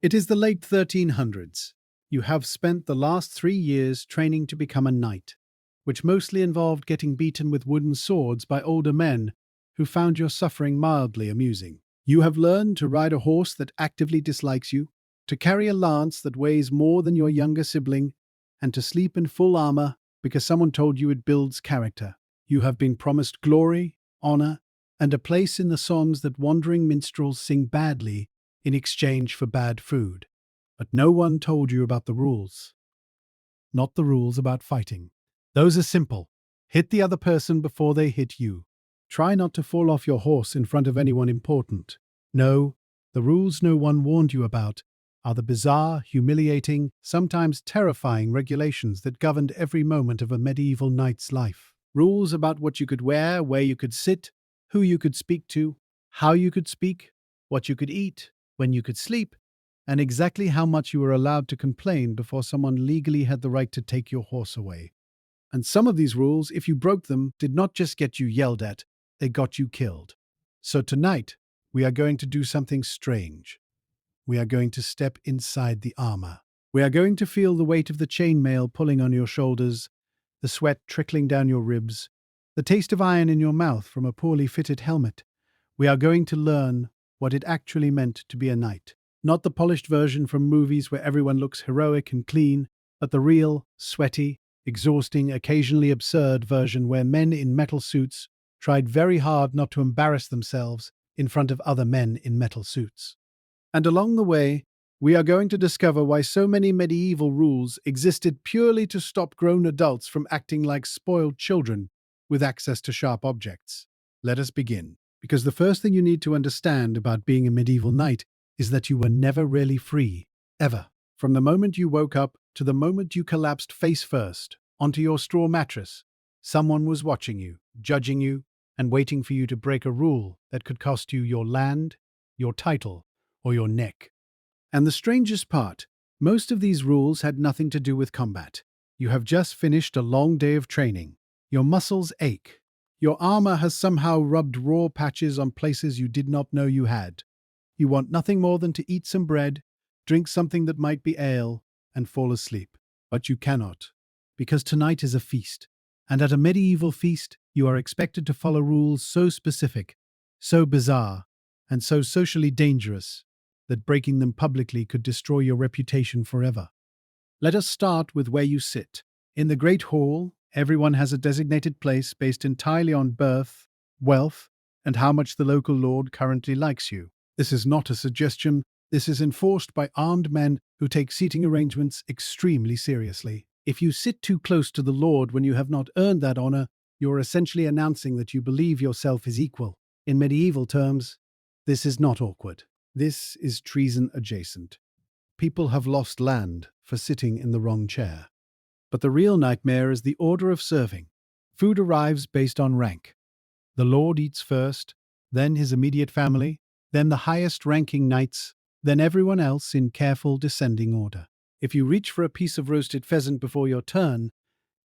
It is the late 1300s. You have spent the last 3 years training to become a knight, which mostly involved getting beaten with wooden swords by older men who found your suffering mildly amusing. You have learned to ride a horse that actively dislikes you, to carry a lance that weighs more than your younger sibling, and to sleep in full armor because someone told you it builds character. You have been promised glory, honor, and a place in the songs that wandering minstrels sing badly in exchange for bad food. But no one told you about the rules. Not the rules about fighting. Those are simple. Hit the other person before they hit you. Try not to fall off your horse in front of anyone important. No, the rules no one warned you about are the bizarre, humiliating, sometimes terrifying regulations that governed every moment of a medieval knight's life. Rules about what you could wear, where you could sit, who you could speak to, how you could speak, what you could eat, when you could sleep, and exactly how much you were allowed to complain before someone legally had the right to take your horse away. And some of these rules, if you broke them, did not just get you yelled at, they got you killed. So tonight, we are going to do something strange. We are going to step inside the armor. We are going to feel the weight of the chainmail pulling on your shoulders, the sweat trickling down your ribs, the taste of iron in your mouth from a poorly fitted helmet. We are going to learn what it actually meant to be a knight. Not the polished version from movies where everyone looks heroic and clean, but the real, sweaty, exhausting, occasionally absurd version where men in metal suits tried very hard not to embarrass themselves in front of other men in metal suits. And along the way, we are going to discover why so many medieval rules existed purely to stop grown adults from acting like spoiled children with access to sharp objects. Let us begin, because the first thing you need to understand about being a medieval knight is that you were never really free, ever. From the moment you woke up to the moment you collapsed face first onto your straw mattress, someone was watching you, judging you, and waiting for you to break a rule that could cost you your land, your title, or your neck. And the strangest part, most of these rules had nothing to do with combat. You have just finished a long day of training. Your muscles ache. Your armor has somehow rubbed raw patches on places you did not know you had. You want nothing more than to eat some bread, drink something that might be ale, and fall asleep. But you cannot, because tonight is a feast. And at a medieval feast, you are expected to follow rules so specific, so bizarre, and so socially dangerous that breaking them publicly could destroy your reputation forever. Let us start with where you sit. In the Great Hall, everyone has a designated place based entirely on birth, wealth, and how much the local lord currently likes you. This is not a suggestion. This is enforced by armed men who take seating arrangements extremely seriously. If you sit too close to the lord when you have not earned that honor, you are essentially announcing that you believe yourself is equal. In medieval terms, this is not awkward. This is treason adjacent. People have lost land for sitting in the wrong chair. But the real nightmare is the order of serving. Food arrives based on rank. The lord eats first, then his immediate family, then the highest-ranking knights, then everyone else in careful descending order. If you reach for a piece of roasted pheasant before your turn,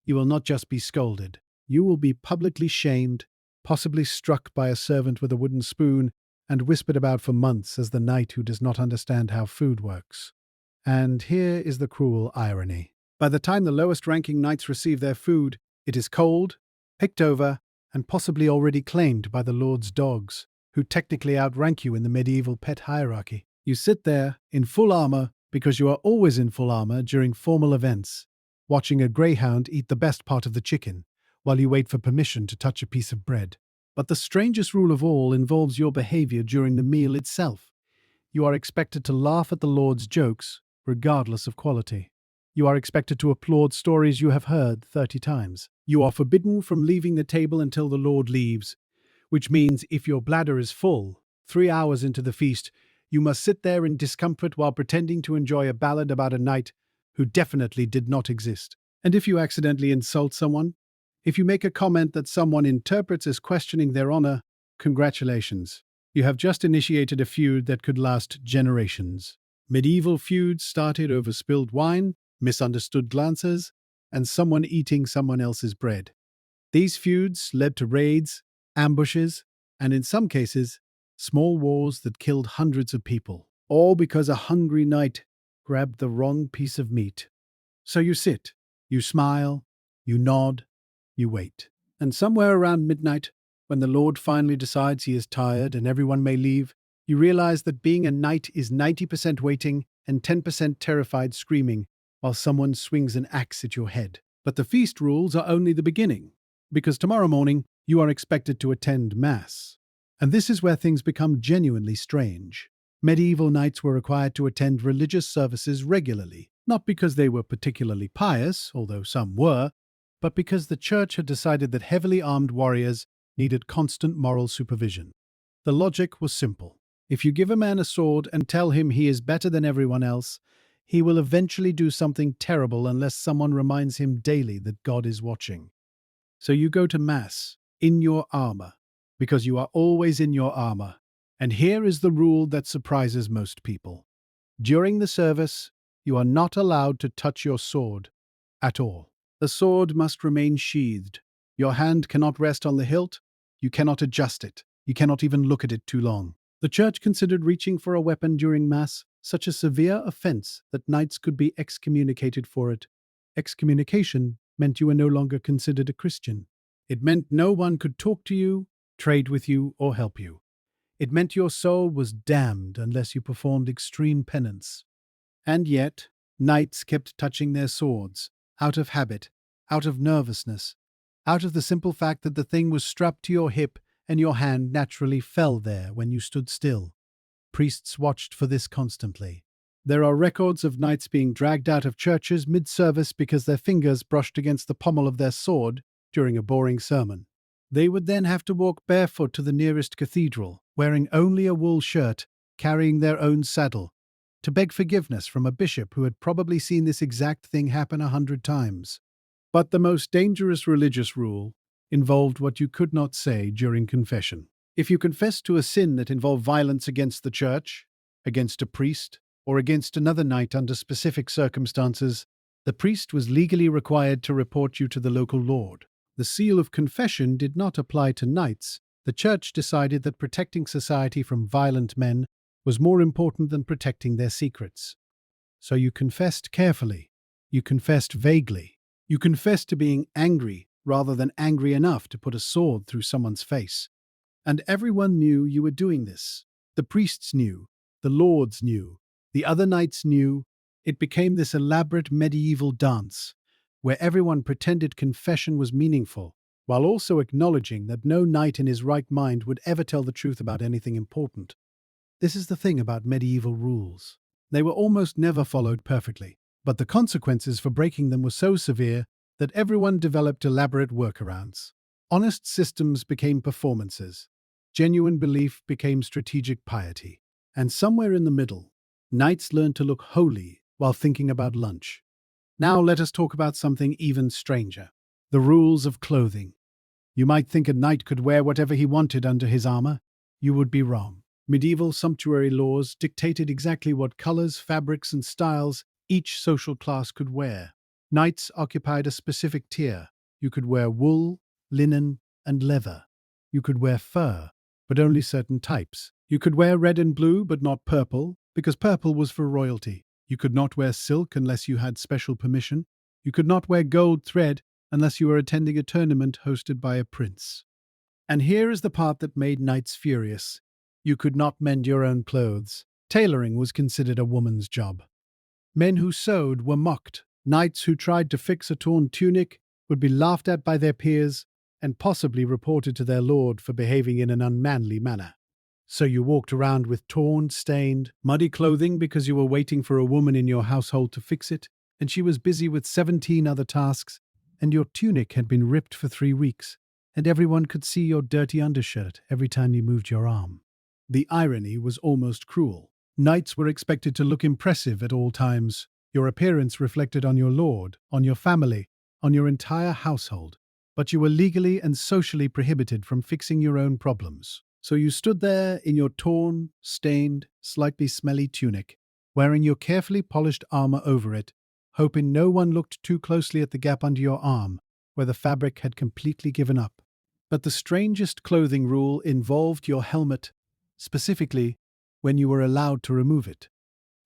you will not just be scolded. You will be publicly shamed, possibly struck by a servant with a wooden spoon, and whispered about for months as the knight who does not understand how food works. And here is the cruel irony. By the time the lowest-ranking knights receive their food, it is cold, picked over, and possibly already claimed by the lord's dogs, who technically outrank you in the medieval pet hierarchy. You sit there, in full armor, because you are always in full armor during formal events, watching a greyhound eat the best part of the chicken, while you wait for permission to touch a piece of bread. But the strangest rule of all involves your behavior during the meal itself. You are expected to laugh at the Lord's jokes, regardless of quality. You are expected to applaud stories you have heard 30 times. You are forbidden from leaving the table until the Lord leaves, which means if your bladder is full, 3 hours into the feast, you must sit there in discomfort while pretending to enjoy a ballad about a knight who definitely did not exist. And if you accidentally insult someone, if you make a comment that someone interprets as questioning their honor, congratulations. You have just initiated a feud that could last generations. Medieval feuds started over spilled wine, misunderstood glances, and someone eating someone else's bread. These feuds led to raids, ambushes, and in some cases, small wars that killed hundreds of people. all because a hungry knight grabbed the wrong piece of meat. So you sit, you smile, you nod, you wait. And somewhere around midnight, when the Lord finally decides he is tired and everyone may leave, you realize that being a knight is 90% waiting and 10% terrified screaming while someone swings an axe at your head. But the feast rules are only the beginning, because tomorrow morning you are expected to attend Mass. And this is where things become genuinely strange. Medieval knights were required to attend religious services regularly, not because they were particularly pious, although some were, but because the church had decided that heavily armed warriors needed constant moral supervision. The logic was simple. If you give a man a sword and tell him he is better than everyone else, he will eventually do something terrible unless someone reminds him daily that God is watching. So you go to Mass in your armor, because you are always in your armor. And here is the rule that surprises most people. During the service, you are not allowed to touch your sword at all. The sword must remain sheathed. Your hand cannot rest on the hilt. You cannot adjust it. You cannot even look at it too long. The church considered reaching for a weapon during Mass such a severe offense that knights could be excommunicated for it. Excommunication meant you were no longer considered a Christian. It meant no one could talk to you, trade with you, or help you. It meant your soul was damned unless you performed extreme penance. And yet, knights kept touching their swords, out of habit, out of nervousness, out of the simple fact that the thing was strapped to your hip and your hand naturally fell there when you stood still. Priests watched for this constantly. There are records of knights being dragged out of churches mid-service because their fingers brushed against the pommel of their sword during a boring sermon. They would then have to walk barefoot to the nearest cathedral, wearing only a wool shirt, carrying their own saddle, to beg forgiveness from a bishop who had probably seen this exact thing happen 100 times. But the most dangerous religious rule involved what you could not say during confession. If you confessed to a sin that involved violence against the church, against a priest, or against another knight under specific circumstances, the priest was legally required to report you to the local lord. The seal of confession did not apply to knights. The church decided that protecting society from violent men was more important than protecting their secrets. So you confessed carefully. You confessed vaguely. You confessed to being angry rather than angry enough to put a sword through someone's face. And everyone knew you were doing this. The priests knew. The lords knew. The other knights knew. It became this elaborate medieval dance, where everyone pretended confession was meaningful, while also acknowledging that no knight in his right mind would ever tell the truth about anything important. This is the thing about medieval rules. They were almost never followed perfectly, but the consequences for breaking them were so severe that everyone developed elaborate workarounds. Honest systems became performances. Genuine belief became strategic piety. And somewhere in the middle, knights learned to look holy while thinking about lunch. Now let us talk about something even stranger. The rules of clothing. You might think a knight could wear whatever he wanted under his armor. You would be wrong. Medieval sumptuary laws dictated exactly what colors, fabrics, and styles each social class could wear. Knights occupied a specific tier. You could wear wool, linen, and leather. You could wear fur, but only certain types. You could wear red and blue, but not purple, because purple was for royalty. You could not wear silk unless you had special permission. You could not wear gold thread unless you were attending a tournament hosted by a prince. And here is the part that made knights furious. You could not mend your own clothes. Tailoring was considered a woman's job. Men who sewed were mocked. Knights who tried to fix a torn tunic would be laughed at by their peers and possibly reported to their lord for behaving in an unmanly manner. So you walked around with torn, stained, muddy clothing because you were waiting for a woman in your household to fix it, and she was busy with 17 other tasks, and your tunic had been ripped for 3 weeks, and everyone could see your dirty undershirt every time you moved your arm. The irony was almost cruel. Knights were expected to look impressive at all times. Your appearance reflected on your lord, on your family, on your entire household. But you were legally and socially prohibited from fixing your own problems. So you stood there in your torn, stained, slightly smelly tunic, wearing your carefully polished armor over it, hoping no one looked too closely at the gap under your arm, where the fabric had completely given up. But the strangest clothing rule involved your helmet, specifically when you were allowed to remove it.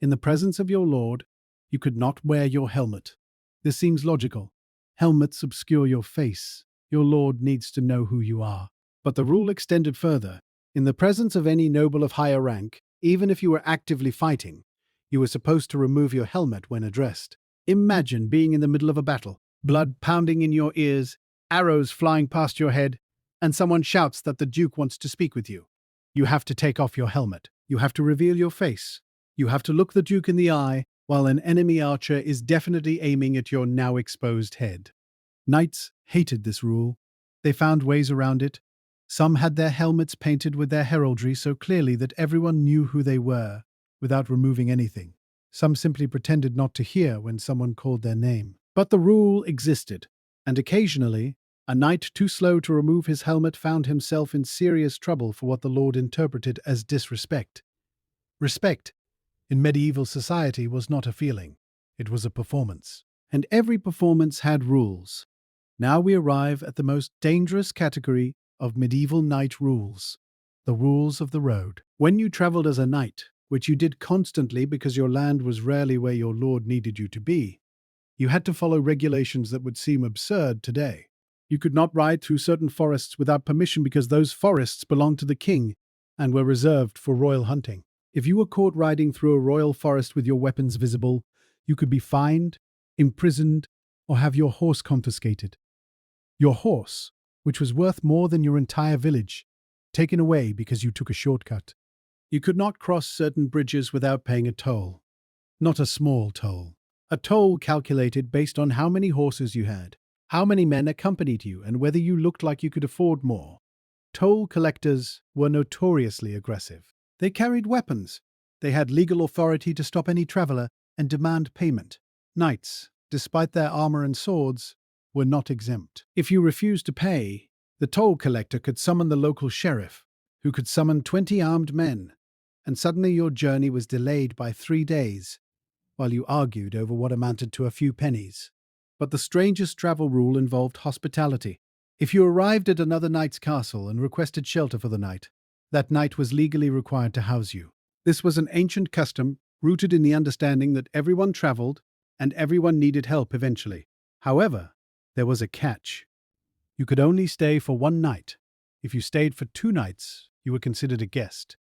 In the presence of your lord, you could not wear your helmet. This seems logical. Helmets obscure your face. Your lord needs to know who you are. But the rule extended further. In the presence of any noble of higher rank, even if you were actively fighting, you were supposed to remove your helmet when addressed. Imagine being in the middle of a battle, blood pounding in your ears, arrows flying past your head, and someone shouts that the Duke wants to speak with you. You have to take off your helmet. You have to reveal your face. You have to look the Duke in the eye while an enemy archer is definitely aiming at your now exposed head. Knights hated this rule. They found ways around it. Some had their helmets painted with their heraldry so clearly that everyone knew who they were, without removing anything. Some simply pretended not to hear when someone called their name. But the rule existed, and occasionally, a knight too slow to remove his helmet found himself in serious trouble for what the Lord interpreted as disrespect. Respect, in medieval society, was not a feeling. It was a performance. And every performance had rules. Now we arrive at the most dangerous category of medieval knight rules, the rules of the road. When you traveled as a knight, which you did constantly because your land was rarely where your lord needed you to be, you had to follow regulations that would seem absurd today. You could not ride through certain forests without permission because those forests belonged to the king and were reserved for royal hunting. If you were caught riding through a royal forest with your weapons visible, you could be fined, imprisoned, or have your horse confiscated. Your horse, which was worth more than your entire village, taken away because you took a shortcut. You could not cross certain bridges without paying a toll. Not a small toll. A toll calculated based on how many horses you had, how many men accompanied you, and whether you looked like you could afford more. Toll collectors were notoriously aggressive. They carried weapons. They had legal authority to stop any traveler and demand payment. Knights, despite their armor and swords, were not exempt. If you refused to pay, the toll collector could summon the local sheriff, who could summon 20 armed men, and suddenly your journey was delayed by 3 days, while you argued over what amounted to a few pennies. But the strangest travel rule involved hospitality. If you arrived at another knight's castle and requested shelter for the night, that knight was legally required to house you. This was an ancient custom rooted in the understanding that everyone traveled and everyone needed help eventually. However, there was a catch. You could only stay for 1 night. If you stayed for 2 nights, you were considered a guest.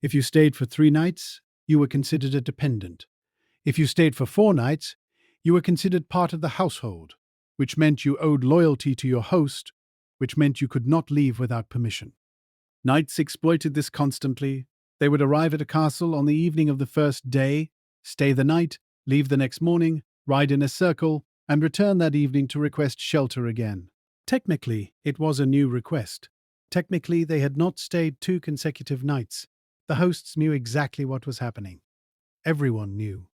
If you stayed for 3 nights, you were considered a dependent. If you stayed for 4 nights, you were considered part of the household, which meant you owed loyalty to your host, which meant you could not leave without permission. Knights exploited this constantly. They would arrive at a castle on the evening of the first day, stay the night, leave the next morning, ride in a circle, and return that evening to request shelter again. Technically, it was a new request. Technically, they had not stayed 2 consecutive nights. The hosts knew exactly what was happening. Everyone knew.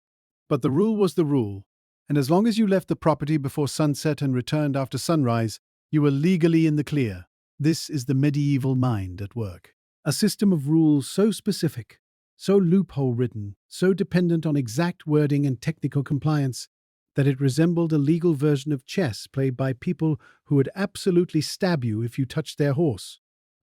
But the rule was the rule, and as long as you left the property before sunset and returned after sunrise, you were legally in the clear. This is the medieval mind at work. A system of rules so specific, so loophole-ridden, so dependent on exact wording and technical compliance, that it resembled a legal version of chess played by people who would absolutely stab you if you touched their horse.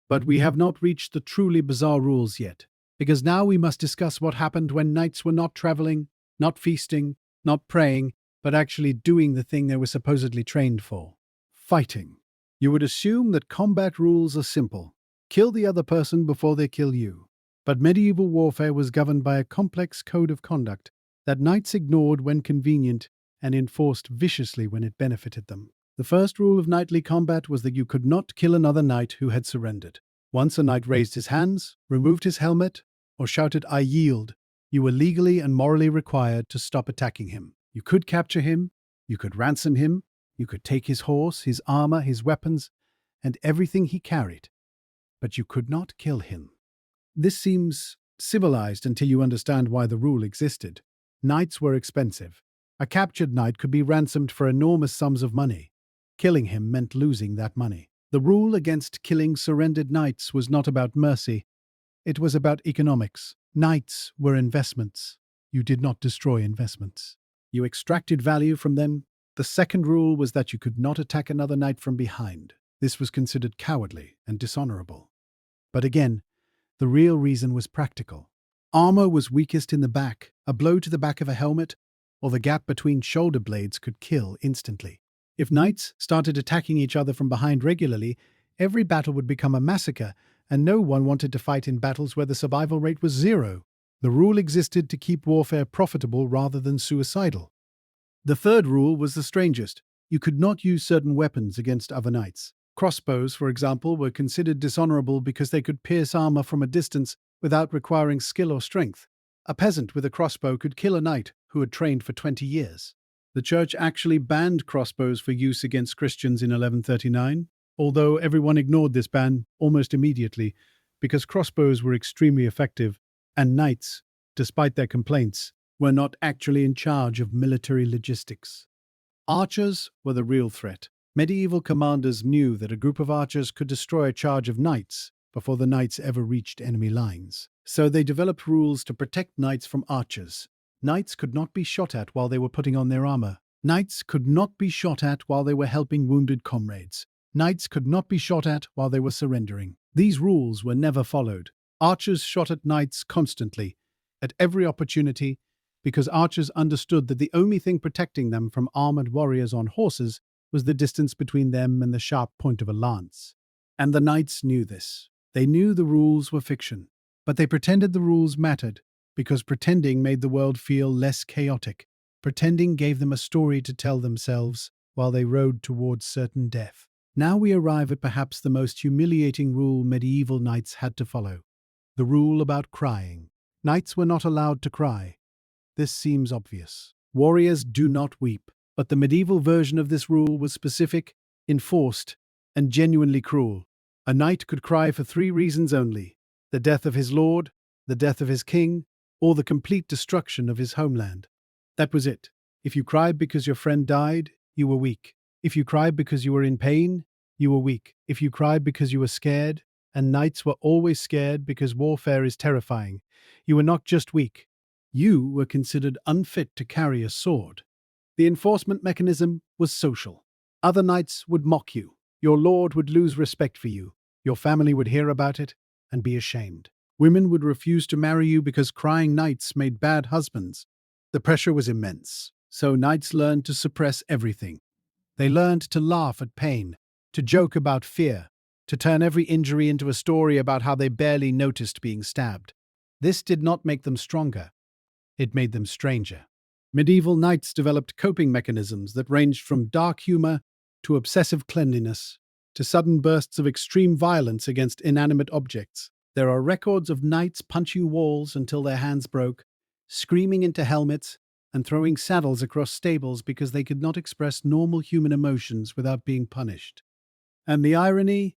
But we have not reached the truly bizarre rules yet, because now we must discuss what happened when knights were not traveling, not feasting, not praying, but actually doing the thing they were supposedly trained for: fighting. You would assume that combat rules are simple. Kill the other person before they kill you. But medieval warfare was governed by a complex code of conduct that knights ignored when convenient and enforced viciously when it benefited them. The first rule of knightly combat was that you could not kill another knight who had surrendered. Once a knight raised his hands, removed his helmet, or shouted, "I yield," you were legally and morally required to stop attacking him. You could capture him, you could ransom him, you could take his horse, his armor, his weapons, and everything he carried, but you could not kill him. This seems civilized until you understand why the rule existed. Knights were expensive. A captured knight could be ransomed for enormous sums of money. Killing him meant losing that money. The rule against killing surrendered knights was not about mercy. It was about economics. Knights were investments. You did not destroy investments. You extracted value from them. The second rule was that you could not attack another knight from behind. This was considered cowardly and dishonorable. But again, the real reason was practical. Armor was weakest in the back. A blow to the back of a helmet or the gap between shoulder blades could kill instantly. If knights started attacking each other from behind regularly, every battle would become a massacre, and no one wanted to fight in battles where the survival rate was zero. The rule existed to keep warfare profitable rather than suicidal. The third rule was the strangest. You could not use certain weapons against other knights. Crossbows, for example, were considered dishonorable because they could pierce armor from a distance without requiring skill or strength. A peasant with a crossbow could kill a knight who had trained for 20 years. The church actually banned crossbows for use against Christians in 1139, although everyone ignored this ban almost immediately because crossbows were extremely effective and knights, despite their complaints, were not actually in charge of military logistics. Archers were the real threat. Medieval commanders knew that a group of archers could destroy a charge of knights before the knights ever reached enemy lines. So they developed rules to protect knights from archers. Knights could not be shot at while they were putting on their armor. Knights could not be shot at while they were helping wounded comrades. Knights could not be shot at while they were surrendering. These rules were never followed. Archers shot at knights constantly, at every opportunity, because archers understood that the only thing protecting them from armored warriors on horses was the distance between them and the sharp point of a lance. And the knights knew this. They knew the rules were fiction, but they pretended the rules mattered, because pretending made the world feel less chaotic. Pretending gave them a story to tell themselves while they rode towards certain death. Now we arrive at perhaps the most humiliating rule medieval knights had to follow. The rule about crying. Knights were not allowed to cry. This seems obvious. Warriors do not weep, but the medieval version of this rule was specific, enforced, and genuinely cruel. A knight could cry for 3 reasons only: the death of his lord, the death of his king, or the complete destruction of his homeland. That was it. If you cried because your friend died, you were weak. If you cried because you were in pain, you were weak. If you cried because you were scared, and knights were always scared because warfare is terrifying, you were not just weak. You were considered unfit to carry a sword. The enforcement mechanism was social. Other knights would mock you. Your lord would lose respect for you. Your family would hear about it and be ashamed. Women would refuse to marry you because crying knights made bad husbands. The pressure was immense, so knights learned to suppress everything. They learned to laugh at pain, to joke about fear, to turn every injury into a story about how they barely noticed being stabbed. This did not make them stronger. It made them stranger. Medieval knights developed coping mechanisms that ranged from dark humor to obsessive cleanliness to sudden bursts of extreme violence against inanimate objects. There are records of knights punching walls until their hands broke, screaming into helmets, and throwing saddles across stables because they could not express normal human emotions without being punished. And the irony?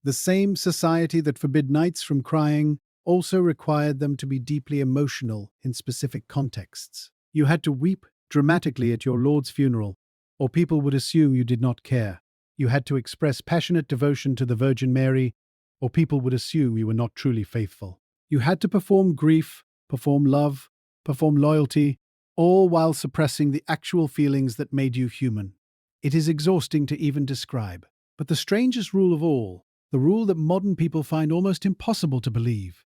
The same society that forbid knights from crying also required them to be deeply emotional in specific contexts. You had to weep dramatically at your lord's funeral, or people would assume you did not care. You had to express passionate devotion to the Virgin Mary, or people would assume you were not truly faithful. You had to perform grief, perform love, perform loyalty, all while suppressing the actual feelings that made you human. It is exhausting to even describe. But the strangest rule of all, the rule that modern people find almost impossible to believe,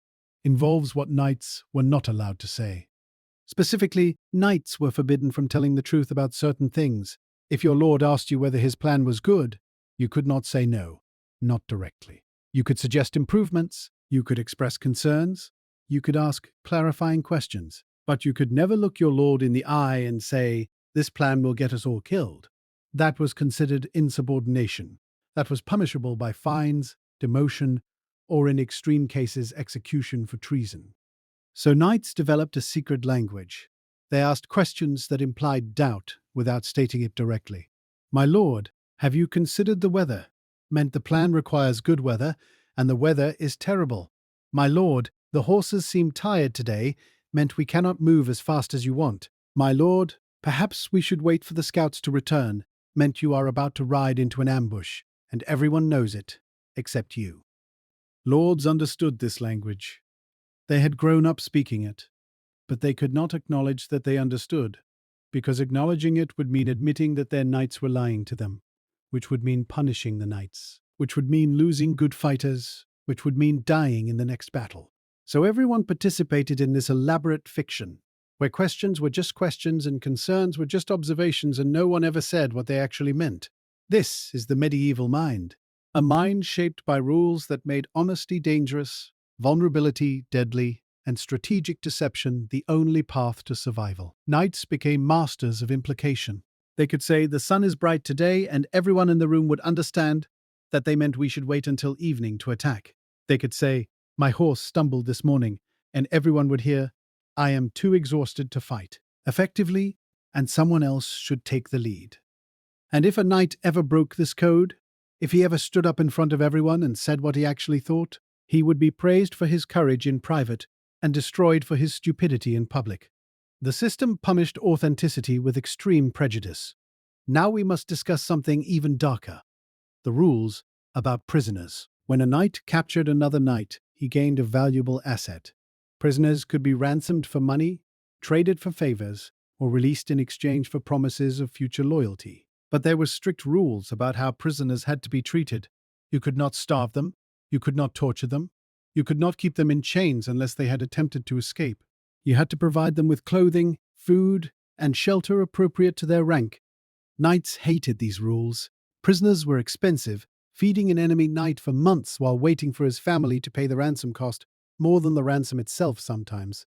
involves what knights were not allowed to say. Specifically, knights were forbidden from telling the truth about certain things. If your lord asked you whether his plan was good, you could not say no, not directly. You could suggest improvements, you could express concerns, you could ask clarifying questions, but you could never look your lord in the eye and say, "This plan will get us all killed." That was considered insubordination. That was punishable by fines, demotion, or in extreme cases, execution for treason. So knights developed a secret language. They asked questions that implied doubt without stating it directly. "My lord, have you considered the weather?" meant the plan requires good weather, and the weather is terrible. "My lord, the horses seem tired today," meant we cannot move as fast as you want. "My lord, perhaps we should wait for the scouts to return," meant you are about to ride into an ambush, and everyone knows it, except you. Lords understood this language. They had grown up speaking it, but they could not acknowledge that they understood, because acknowledging it would mean admitting that their knights were lying to them, which would mean punishing the knights, which would mean losing good fighters, which would mean dying in the next battle. So everyone participated in this elaborate fiction, where questions were just questions and concerns were just observations and no one ever said what they actually meant. This is the medieval mind. A mind shaped by rules that made honesty dangerous, vulnerability deadly, and strategic deception the only path to survival. Knights became masters of implication. They could say, "The sun is bright today," and everyone in the room would understand that they meant we should wait until evening to attack. They could say, "My horse stumbled this morning," and everyone would hear, "I am too exhausted to fight," effectively, and someone else should take the lead. And if a knight ever broke this code, if he ever stood up in front of everyone and said what he actually thought, he would be praised for his courage in private and destroyed for his stupidity in public. The system punished authenticity with extreme prejudice. Now we must discuss something even darker: the rules about prisoners. When a knight captured another knight, he gained a valuable asset. Prisoners could be ransomed for money, traded for favors, or released in exchange for promises of future loyalty. But there were strict rules about how prisoners had to be treated. You could not starve them, you could not torture them, you could not keep them in chains unless they had attempted to escape. You had to provide them with clothing, food, and shelter appropriate to their rank. Knights hated these rules. Prisoners were expensive, feeding an enemy knight for months while waiting for his family to pay the ransom cost, more than the ransom itself sometimes.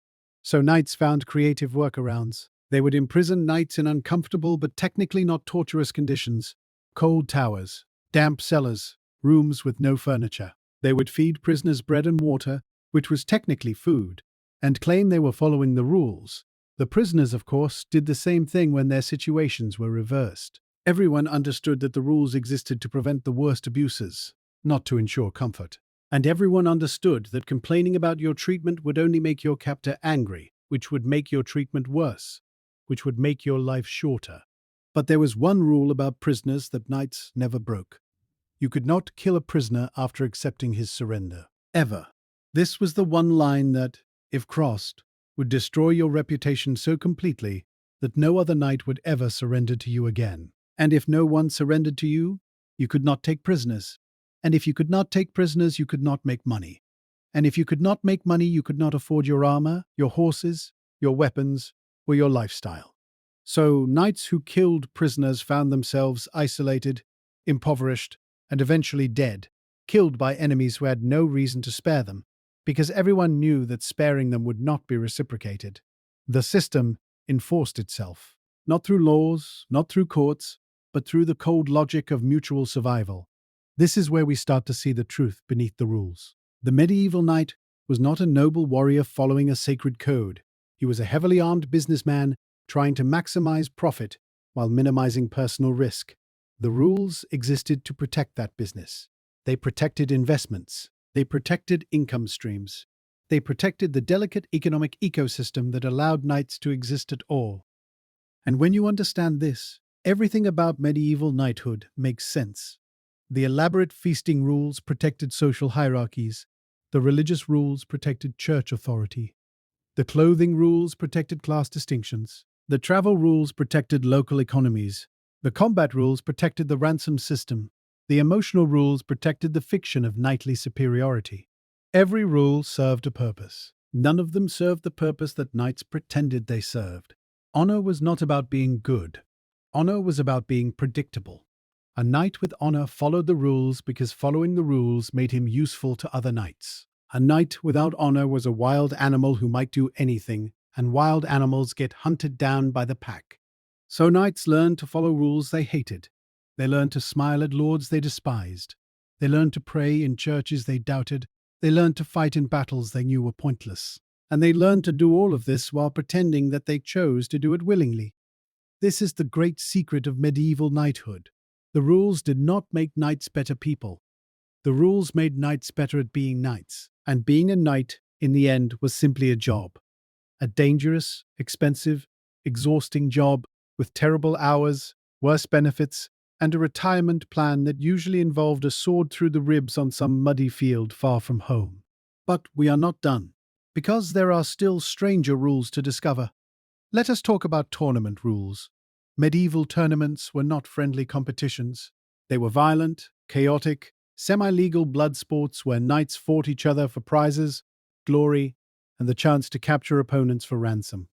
So knights found creative workarounds. They would imprison knights in uncomfortable but technically not torturous conditions: cold towers, damp cellars, rooms with no furniture. They would feed prisoners bread and water, which was technically food, and claim they were following the rules. The prisoners, of course, did the same thing when their situations were reversed. Everyone understood that the rules existed to prevent the worst abuses, not to ensure comfort. And everyone understood that complaining about your treatment would only make your captor angry, which would make your treatment worse, which would make your life shorter. But there was one rule about prisoners that knights never broke. You could not kill a prisoner after accepting his surrender. Ever. This was the one line that, if crossed, would destroy your reputation so completely that no other knight would ever surrender to you again. And if no one surrendered to you, you could not take prisoners. And if you could not take prisoners, you could not make money. And if you could not make money, you could not afford your armor, your horses, your weapons, or your lifestyle. So knights who killed prisoners found themselves isolated, impoverished, and eventually dead, killed by enemies who had no reason to spare them, because everyone knew that sparing them would not be reciprocated. The system enforced itself, not through laws, not through courts, but through the cold logic of mutual survival. This is where we start to see the truth beneath the rules. The medieval knight was not a noble warrior following a sacred code. He was a heavily armed businessman trying to maximize profit while minimizing personal risk. The rules existed to protect that business. They protected investments. They protected income streams. They protected the delicate economic ecosystem that allowed knights to exist at all. And when you understand this, everything about medieval knighthood makes sense. The elaborate feasting rules protected social hierarchies. The religious rules protected church authority. The clothing rules protected class distinctions. The travel rules protected local economies. The combat rules protected the ransom system. The emotional rules protected the fiction of knightly superiority. Every rule served a purpose. None of them served the purpose that knights pretended they served. Honor was not about being good. Honor was about being predictable. A knight with honor followed the rules because following the rules made him useful to other knights. A knight without honor was a wild animal who might do anything, and wild animals get hunted down by the pack. So knights learned to follow rules they hated. They learned to smile at lords they despised. They learned to pray in churches they doubted. They learned to fight in battles they knew were pointless. And they learned to do all of this while pretending that they chose to do it willingly. This is the great secret of medieval knighthood. The rules did not make knights better people. The rules made knights better at being knights. And being a knight, in the end, was simply a job. A dangerous, expensive, exhausting job with terrible hours, worse benefits, and a retirement plan that usually involved a sword through the ribs on some muddy field far from home. But we are not done, because there are still stranger rules to discover. Let us talk about tournament rules. Medieval tournaments were not friendly competitions. They were violent, chaotic, semi-legal blood sports where knights fought each other for prizes, glory, and the chance to capture opponents for ransom.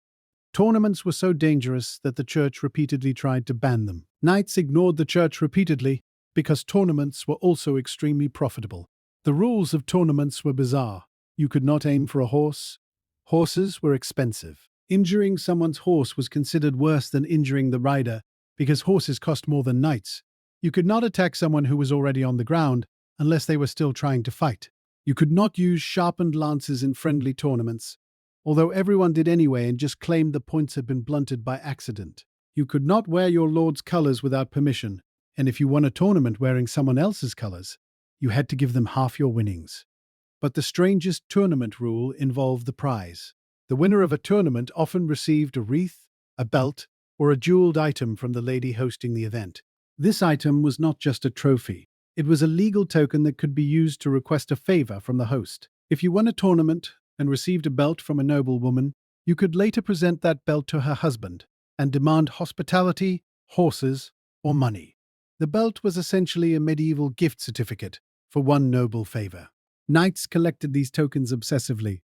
Tournaments were so dangerous that the church repeatedly tried to ban them. Knights ignored the church repeatedly because tournaments were also extremely profitable. The rules of tournaments were bizarre. You could not aim for a horse. Horses were expensive. Injuring someone's horse was considered worse than injuring the rider because horses cost more than knights. You could not attack someone who was already on the ground unless they were still trying to fight. You could not use sharpened lances in friendly tournaments, although everyone did anyway and just claimed the points had been blunted by accident. You could not wear your lord's colours without permission, and if you won a tournament wearing someone else's colours, you had to give them half your winnings. But the strangest tournament rule involved the prize. The winner of a tournament often received a wreath, a belt, or a jeweled item from the lady hosting the event. This item was not just a trophy. It was a legal token that could be used to request a favor from the host. If you won a tournament and received a belt from a noble woman, you could later present that belt to her husband and demand hospitality, horses, or money. The belt was essentially a medieval gift certificate for one noble favor. Knights collected these tokens obsessively.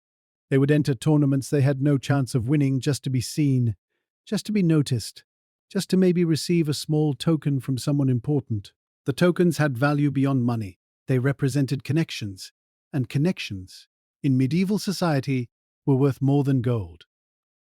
They would enter tournaments they had no chance of winning just to be seen, just to be noticed, just to maybe receive a small token from someone important. The tokens had value beyond money. They represented connections, and connections, in medieval society, were worth more than gold.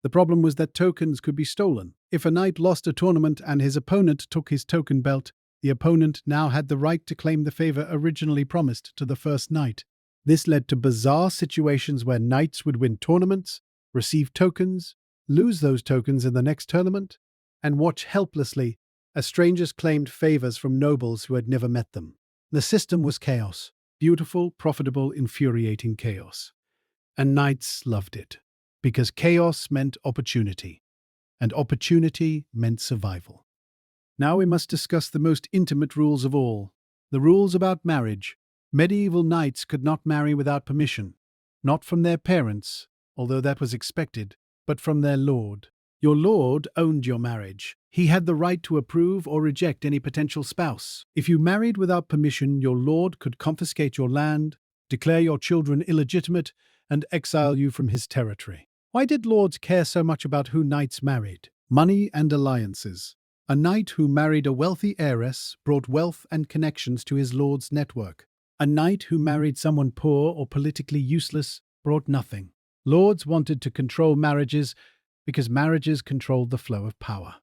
The problem was that tokens could be stolen. If a knight lost a tournament and his opponent took his token belt, the opponent now had the right to claim the favor originally promised to the first knight. This led to bizarre situations where knights would win tournaments, receive tokens, lose those tokens in the next tournament, and watch helplessly as strangers claimed favors from nobles who had never met them. The system was chaos. Beautiful, profitable, infuriating chaos. And knights loved it, because chaos meant opportunity, and opportunity meant survival. Now we must discuss the most intimate rules of all, the rules about marriage. Medieval knights could not marry without permission, not from their parents, although that was expected, but from their lord. Your lord owned your marriage. He had the right to approve or reject any potential spouse. If you married without permission, your lord could confiscate your land, declare your children illegitimate, and exile you from his territory. Why did lords care so much about who knights married? Money and alliances. A knight who married a wealthy heiress brought wealth and connections to his lord's network. A knight who married someone poor or politically useless brought nothing. Lords wanted to control marriages because marriages controlled the flow of power.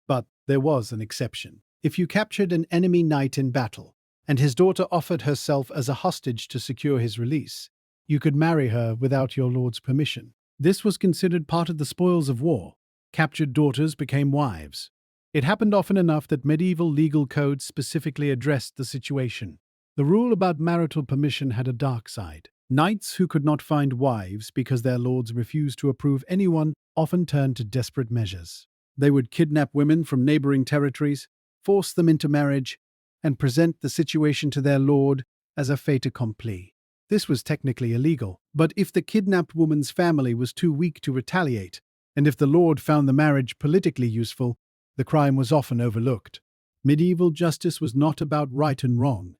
But there was an exception. If you captured an enemy knight in battle, and his daughter offered herself as a hostage to secure his release, you could marry her without your lord's permission. This was considered part of the spoils of war. Captured daughters became wives. It happened often enough that medieval legal codes specifically addressed the situation. The rule about marital permission had a dark side. Knights who could not find wives because their lords refused to approve anyone often turned to desperate measures. They would kidnap women from neighboring territories, force them into marriage, and present the situation to their lord as a fait accompli. This was technically illegal, but if the kidnapped woman's family was too weak to retaliate, and if the lord found the marriage politically useful, the crime was often overlooked. Medieval justice was not about right and wrong.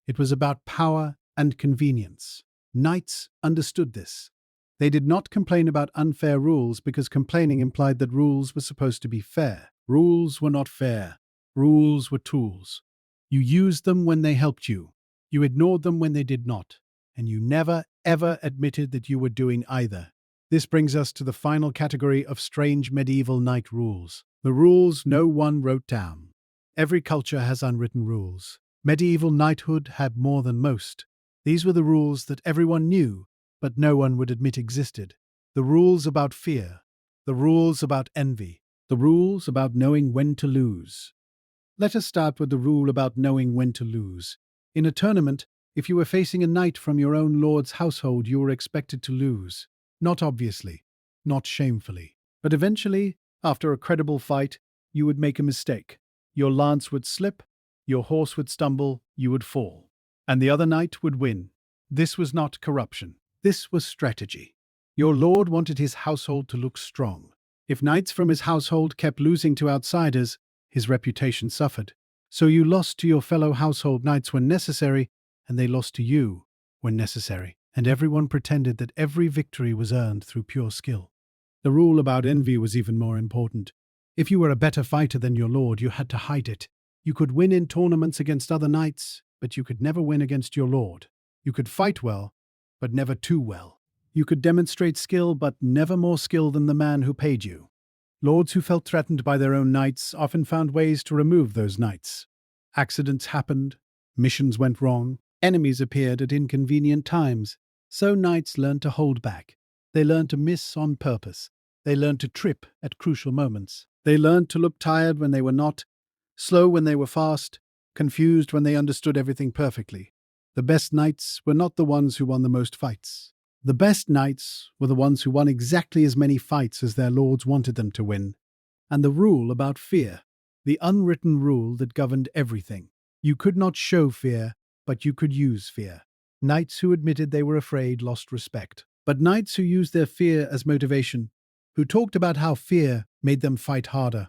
It was about power and convenience. Knights understood this. They did not complain about unfair rules because complaining implied that rules were supposed to be fair. Rules were not fair. Rules were tools. You used them when they helped you. You ignored them when they did not. And you never, ever admitted that you were doing either. This brings us to the final category of strange medieval knight rules. The rules no one wrote down. Every culture has unwritten rules. Medieval knighthood had more than most. These were the rules that everyone knew, but no one would admit existed. The rules about fear. The rules about envy. The rules about knowing when to lose. Let us start with the rule about knowing when to lose. In a tournament, if you were facing a knight from your own lord's household, you were expected to lose. Not obviously, not shamefully. But eventually, after a credible fight, you would make a mistake. Your lance would slip, your horse would stumble, you would fall. And the other knight would win. This was not corruption. This was strategy. Your lord wanted his household to look strong. If knights from his household kept losing to outsiders, his reputation suffered. So you lost to your fellow household knights when necessary, and they lost to you when necessary. and everyone pretended that every victory was earned through pure skill. The rule about envy was even more important. If you were a better fighter than your lord, you had to hide it. You could win in tournaments against other knights, but you could never win against your lord. You could fight well, but never too well. You could demonstrate skill, but never more skill than the man who paid you. Lords who felt threatened by their own knights often found ways to remove those knights. Accidents happened, missions went wrong, enemies appeared at inconvenient times. So knights learned to hold back. They learned to miss on purpose. They learned to trip at crucial moments. They learned to look tired when they were not, slow when they were fast, confused when they understood everything perfectly. The best knights were not the ones who won the most fights. The best knights were the ones who won exactly as many fights as their lords wanted them to win. And the rule about fear, the unwritten rule that governed everything. You could not show fear, but you could use fear. Knights who admitted they were afraid lost respect. But knights who used their fear as motivation, who talked about how fear made them fight harder,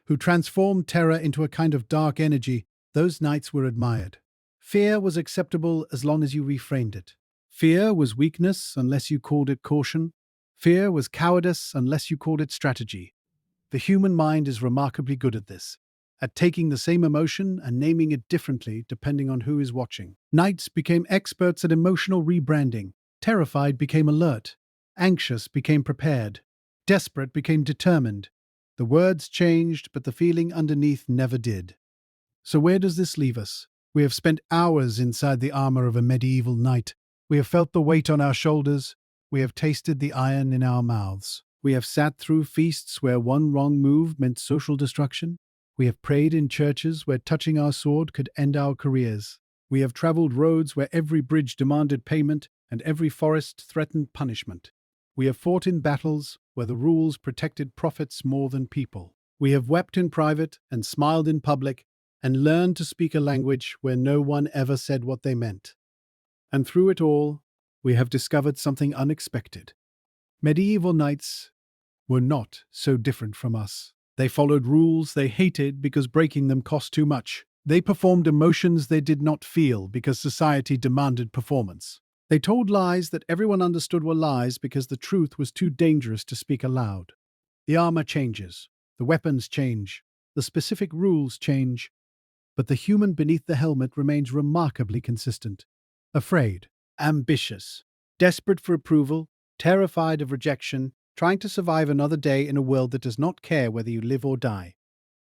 who transformed terror into a kind of dark energy, those knights were admired. Fear was acceptable as long as you reframed it. Fear was weakness unless you called it caution. Fear was cowardice unless you called it strategy. The human mind is remarkably good at this, at taking the same emotion and naming it differently depending on who is watching. Knights became experts at emotional rebranding. Terrified became alert. Anxious became prepared. Desperate became determined. The words changed, but the feeling underneath never did. So where does this leave us? We have spent hours inside the armor of a medieval knight. We have felt the weight on our shoulders. We have tasted the iron in our mouths. We have sat through feasts where one wrong move meant social destruction. We have prayed in churches where touching our sword could end our careers. We have traveled roads where every bridge demanded payment and every forest threatened punishment. We have fought in battles where the rules protected prophets more than people. We have wept in private and smiled in public and learned to speak a language where no one ever said what they meant. And through it all, we have discovered something unexpected. Medieval knights were not so different from us. They followed rules they hated because breaking them cost too much. They performed emotions they did not feel because society demanded performance. They told lies that everyone understood were lies because the truth was too dangerous to speak aloud. The armor changes, the weapons change, the specific rules change, but the human beneath the helmet remains remarkably consistent. Afraid, ambitious, desperate for approval, terrified of rejection, trying to survive another day in a world that does not care whether you live or die.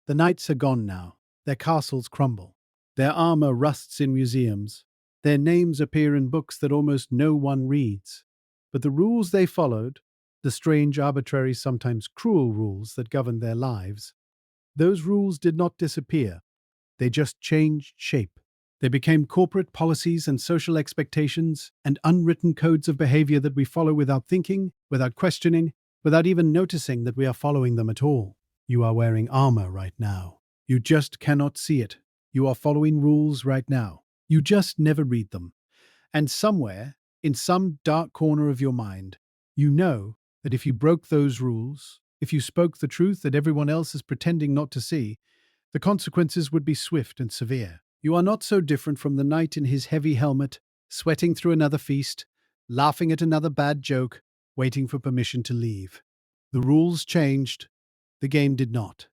The knights are gone now. Their castles crumble. Their armor rusts in museums. Their names appear in books that almost no one reads. But the rules they followed, the strange, arbitrary, sometimes cruel rules that governed their lives, those rules did not disappear. They just changed shape. They became corporate policies and social expectations and unwritten codes of behavior that we follow without thinking, without questioning, without even noticing that we are following them at all. You are wearing armor right now. You just cannot see it. You are following rules right now. You just never read them. And somewhere, in some dark corner of your mind, you know that if you broke those rules, if you spoke the truth that everyone else is pretending not to see, the consequences would be swift and severe. You are not so different from the knight in his heavy helmet, sweating through another feast, laughing at another bad joke, waiting for permission to leave. The rules changed, the game did not.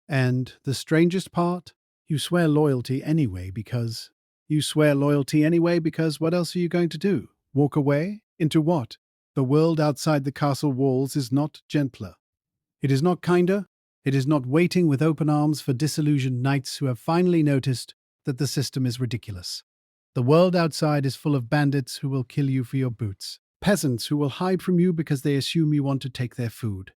And the strangest part? You swear loyalty anyway because... You swear loyalty anyway because what else are you going to do? Walk away? Into what? The world outside the castle walls is not gentler. It is not kinder. It is not waiting with open arms for disillusioned knights who have finally noticed that the system is ridiculous. The world outside is full of bandits who will kill you for your boots, peasants who will hide from you because they assume you want to take their food,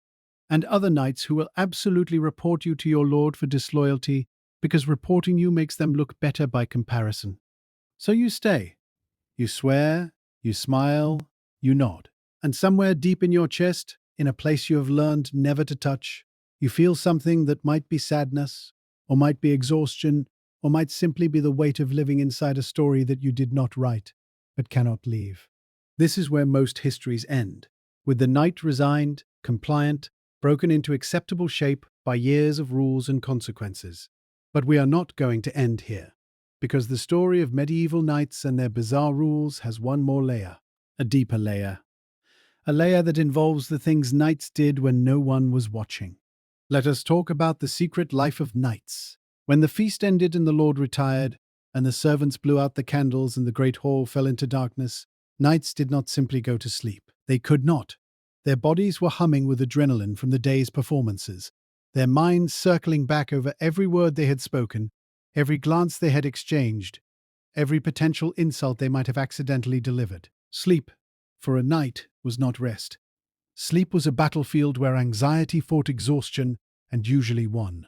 and other knights who will absolutely report you to your lord for disloyalty because reporting you makes them look better by comparison. So you stay. You swear, you smile, you nod. And somewhere deep in your chest, in a place you have learned never to touch, you feel something that might be sadness, or might be exhaustion, or might simply be the weight of living inside a story that you did not write, but cannot leave. This is where most histories end, with the knight resigned, compliant, broken into acceptable shape by years of rules and consequences. But we are not going to end here, because the story of medieval knights and their bizarre rules has one more layer. A deeper layer. A layer that involves the things knights did when no one was watching. Let us talk about the secret life of knights. When the feast ended and the lord retired, and the servants blew out the candles and the great hall fell into darkness, knights did not simply go to sleep. They could not. Their bodies were humming with adrenaline from the day's performances, their minds circling back over every word they had spoken, every glance they had exchanged, every potential insult they might have accidentally delivered. Sleep, for a knight, was not rest. Sleep was a battlefield where anxiety fought exhaustion and usually won.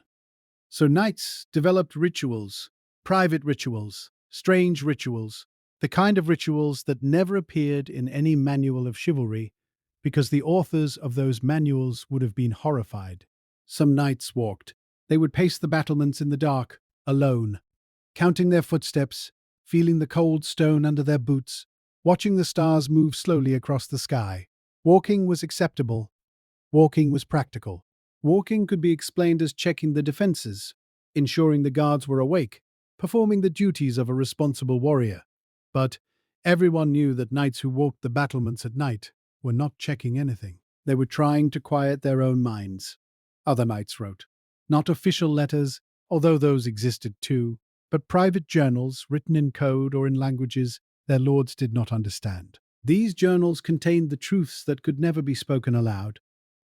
So knights developed rituals, private rituals, strange rituals, the kind of rituals that never appeared in any manual of chivalry, because the authors of those manuals would have been horrified. Some knights walked. They would pace the battlements in the dark, alone, counting their footsteps, feeling the cold stone under their boots, watching the stars move slowly across the sky. Walking was acceptable. Walking was practical. Walking could be explained as checking the defenses, ensuring the guards were awake, performing the duties of a responsible warrior. But everyone knew that knights who walked the battlements at night were not checking anything. They were trying to quiet their own minds. Other knights wrote. Not official letters, although those existed too, but private journals written in code or in languages their lords did not understand. These journals contained the truths that could never be spoken aloud.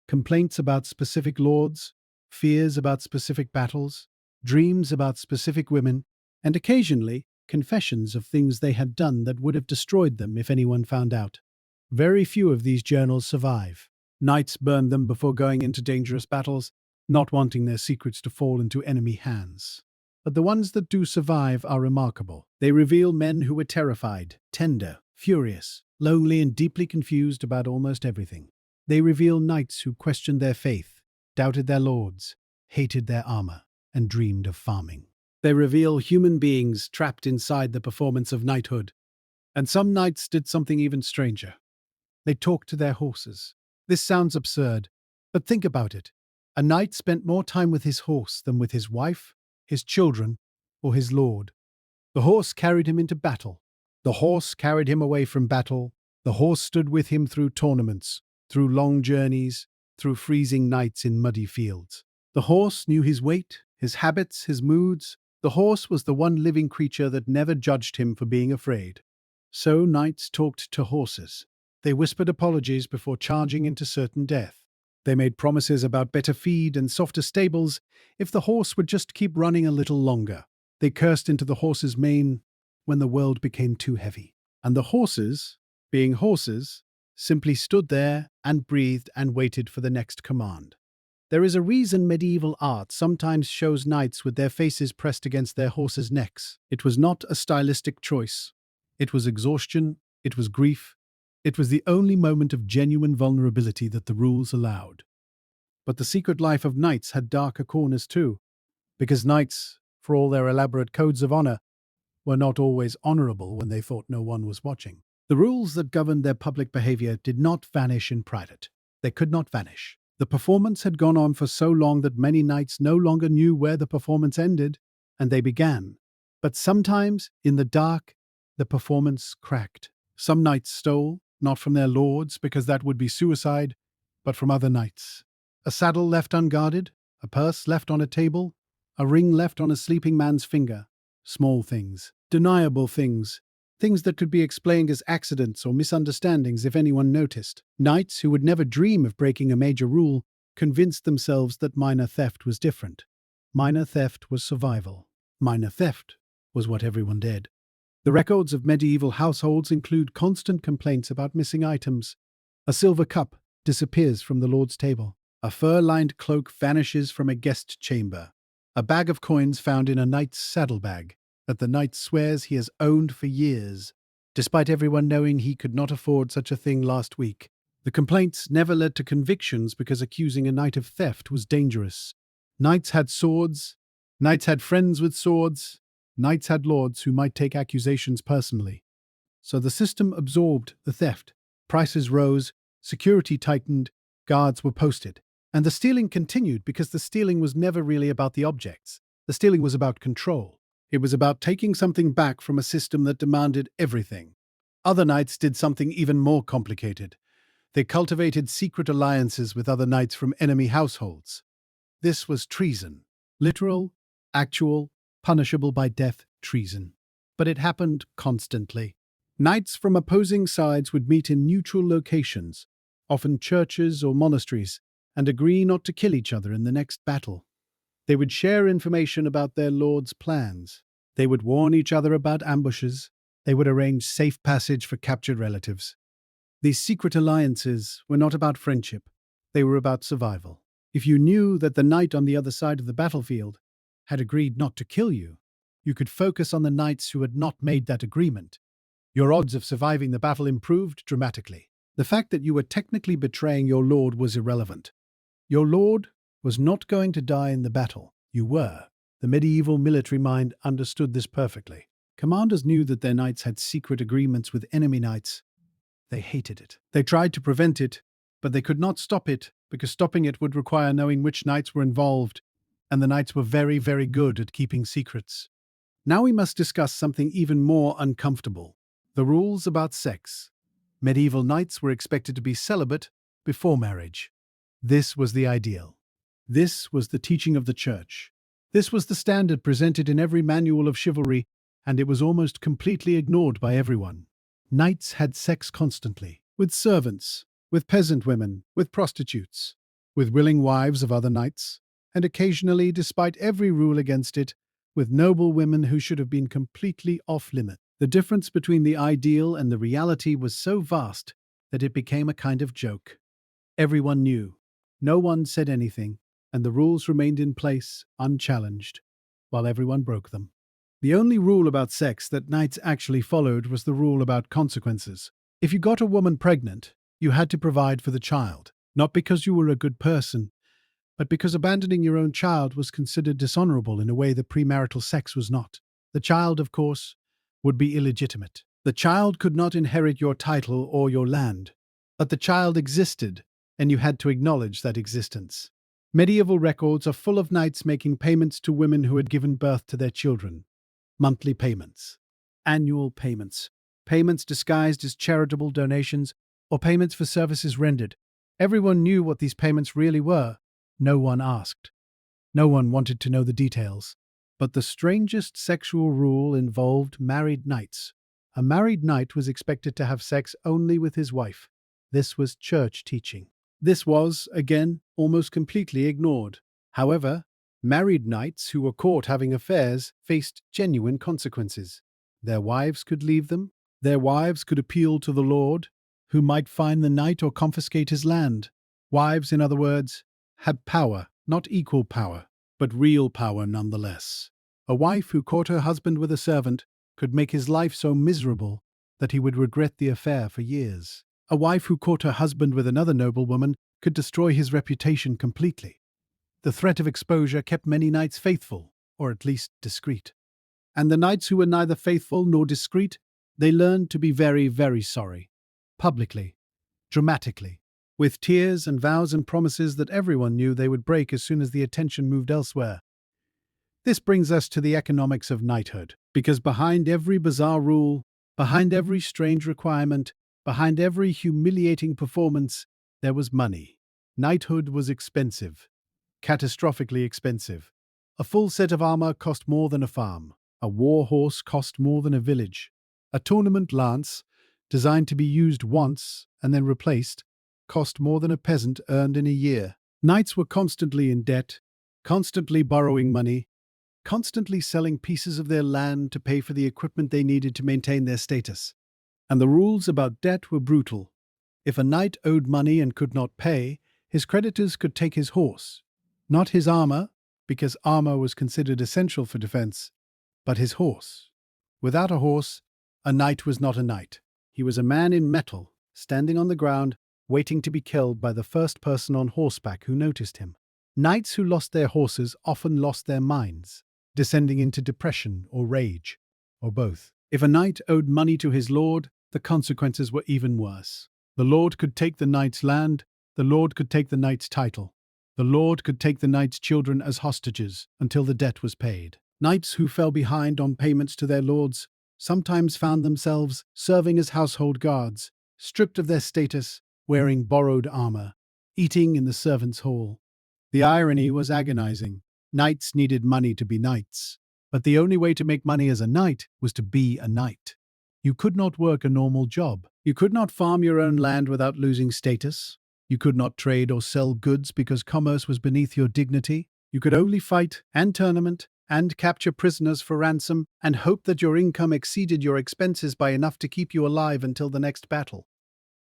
Complaints about specific lords, fears about specific battles, dreams about specific women, and occasionally confessions of things they had done that would have destroyed them if anyone found out. Very few of these journals survive. Knights burned them before going into dangerous battles, not wanting their secrets to fall into enemy hands. But the ones that do survive are remarkable. They reveal men who were terrified, tender, furious, lonely, and deeply confused about almost everything. They reveal knights who questioned their faith, doubted their lords, hated their armor, and dreamed of farming. They reveal human beings trapped inside the performance of knighthood. And some knights did something even stranger. They talked to their horses. This sounds absurd, but think about it. A knight spent more time with his horse than with his wife, his children, or his lord. The horse carried him into battle. The horse carried him away from battle. The horse stood with him through tournaments, through long journeys, through freezing nights in muddy fields. The horse knew his weight, his habits, his moods. The horse was the one living creature that never judged him for being afraid. So knights talked to horses. They whispered apologies before charging into certain death. They made promises about better feed and softer stables if the horse would just keep running a little longer. They cursed into the horse's mane when the world became too heavy. And the horses, being horses, simply stood there and breathed and waited for the next command. There is a reason medieval art sometimes shows knights with their faces pressed against their horses' necks. It was not a stylistic choice. It was exhaustion, it was grief, it was the only moment of genuine vulnerability that the rules allowed. But the secret life of knights had darker corners too, because knights, for all their elaborate codes of honor, were not always honorable when they thought no one was watching. The rules that governed their public behavior did not vanish in private. They could not vanish. The performance had gone on for so long that many knights no longer knew where the performance ended and they began. But sometimes, in the dark, the performance cracked. Some knights stole, not from their lords because that would be suicide, but from other knights. A saddle left unguarded, a purse left on a table, a ring left on a sleeping man's finger. Small things, deniable things, things that could be explained as accidents or misunderstandings if anyone noticed. Knights who would never dream of breaking a major rule convinced themselves that minor theft was different. Minor theft was survival. Minor theft was what everyone did. The records of medieval households include constant complaints about missing items. A silver cup disappears from the lord's table. A fur-lined cloak vanishes from a guest chamber. A bag of coins found in a knight's saddlebag that the knight swears he has owned for years, despite everyone knowing he could not afford such a thing last week. The complaints never led to convictions because accusing a knight of theft was dangerous. Knights had swords. Knights had friends with swords. Knights had lords who might take accusations personally. So the system absorbed the theft. Prices rose, security tightened, guards were posted. And the stealing continued because the stealing was never really about the objects. The stealing was about control. It was about taking something back from a system that demanded everything. Other knights did something even more complicated. They cultivated secret alliances with other knights from enemy households. This was treason. Literal, actual, punishable by death treason. But it happened constantly. Knights from opposing sides would meet in neutral locations, often churches or monasteries, and agree not to kill each other in the next battle. They would share information about their lord's plans. They would warn each other about ambushes. They would arrange safe passage for captured relatives. These secret alliances were not about friendship. They were about survival. If you knew that the knight on the other side of the battlefield had agreed not to kill you, you could focus on the knights who had not made that agreement. Your odds of surviving the battle improved dramatically. The fact that you were technically betraying your lord was irrelevant. Your lord was not going to die in the battle. You were. The medieval military mind understood this perfectly. Commanders knew that their knights had secret agreements with enemy knights. They hated it. They tried to prevent it, but they could not stop it because stopping it would require knowing which knights were involved, and the knights were very, very good at keeping secrets. Now we must discuss something even more uncomfortable. The rules about sex. Medieval knights were expected to be celibate before marriage. This was the ideal. This was the teaching of the church. This was the standard presented in every manual of chivalry, and it was almost completely ignored by everyone. Knights had sex constantly, with servants, with peasant women, with prostitutes, with willing wives of other knights, and occasionally, despite every rule against it, with noble women who should have been completely off-limit. The difference between the ideal and the reality was so vast that it became a kind of joke. Everyone knew. No one said anything, and the rules remained in place, unchallenged, while everyone broke them. The only rule about sex that knights actually followed was the rule about consequences. If you got a woman pregnant, you had to provide for the child, not because you were a good person, but because abandoning your own child was considered dishonorable in a way that premarital sex was not. The child, of course, would be illegitimate. The child could not inherit your title or your land, but the child existed, and you had to acknowledge that existence. Medieval records are full of knights making payments to women who had given birth to their children. Monthly payments, annual payments, payments disguised as charitable donations, or payments for services rendered. Everyone knew what these payments really were. No one asked. No one wanted to know the details. But the strangest sexual rule involved married knights. A married knight was expected to have sex only with his wife. This was church teaching. This was, again, almost completely ignored. However, married knights who were caught having affairs faced genuine consequences. Their wives could leave them. Their wives could appeal to the lord, who might fine the knight or confiscate his land. Wives, in other words, had power, not equal power, but real power nonetheless. A wife who caught her husband with a servant could make his life so miserable that he would regret the affair for years. A wife who caught her husband with another noblewoman could destroy his reputation completely. The threat of exposure kept many knights faithful, or at least discreet. And the knights who were neither faithful nor discreet, they learned to be very, very sorry. Publicly, dramatically, with tears and vows and promises that everyone knew they would break as soon as the attention moved elsewhere. This brings us to the economics of knighthood, because behind every bizarre rule, behind every strange requirement, behind every humiliating performance, there was money. Knighthood was expensive. Catastrophically expensive. A full set of armor cost more than a farm. A war horse cost more than a village. A tournament lance, designed to be used once and then replaced, cost more than a peasant earned in a year. Knights were constantly in debt, constantly borrowing money, constantly selling pieces of their land to pay for the equipment they needed to maintain their status. And the rules about debt were brutal. If a knight owed money and could not pay, his creditors could take his horse. Not his armor, because armor was considered essential for defense, but his horse. Without a horse, a knight was not a knight. He was a man in metal, standing on the ground, waiting to be killed by the first person on horseback who noticed him. Knights who lost their horses often lost their minds, descending into depression or rage, or both. If a knight owed money to his lord, the consequences were even worse. The lord could take the knight's land, the lord could take the knight's title. The lord could take the knight's children as hostages until the debt was paid. Knights who fell behind on payments to their lords sometimes found themselves serving as household guards, stripped of their status, wearing borrowed armor, eating in the servants' hall. The irony was agonizing. Knights needed money to be knights, but the only way to make money as a knight was to be a knight. You could not work a normal job. You could not farm your own land without losing status. You could not trade or sell goods because commerce was beneath your dignity. You could only fight and tournament and capture prisoners for ransom and hope that your income exceeded your expenses by enough to keep you alive until the next battle.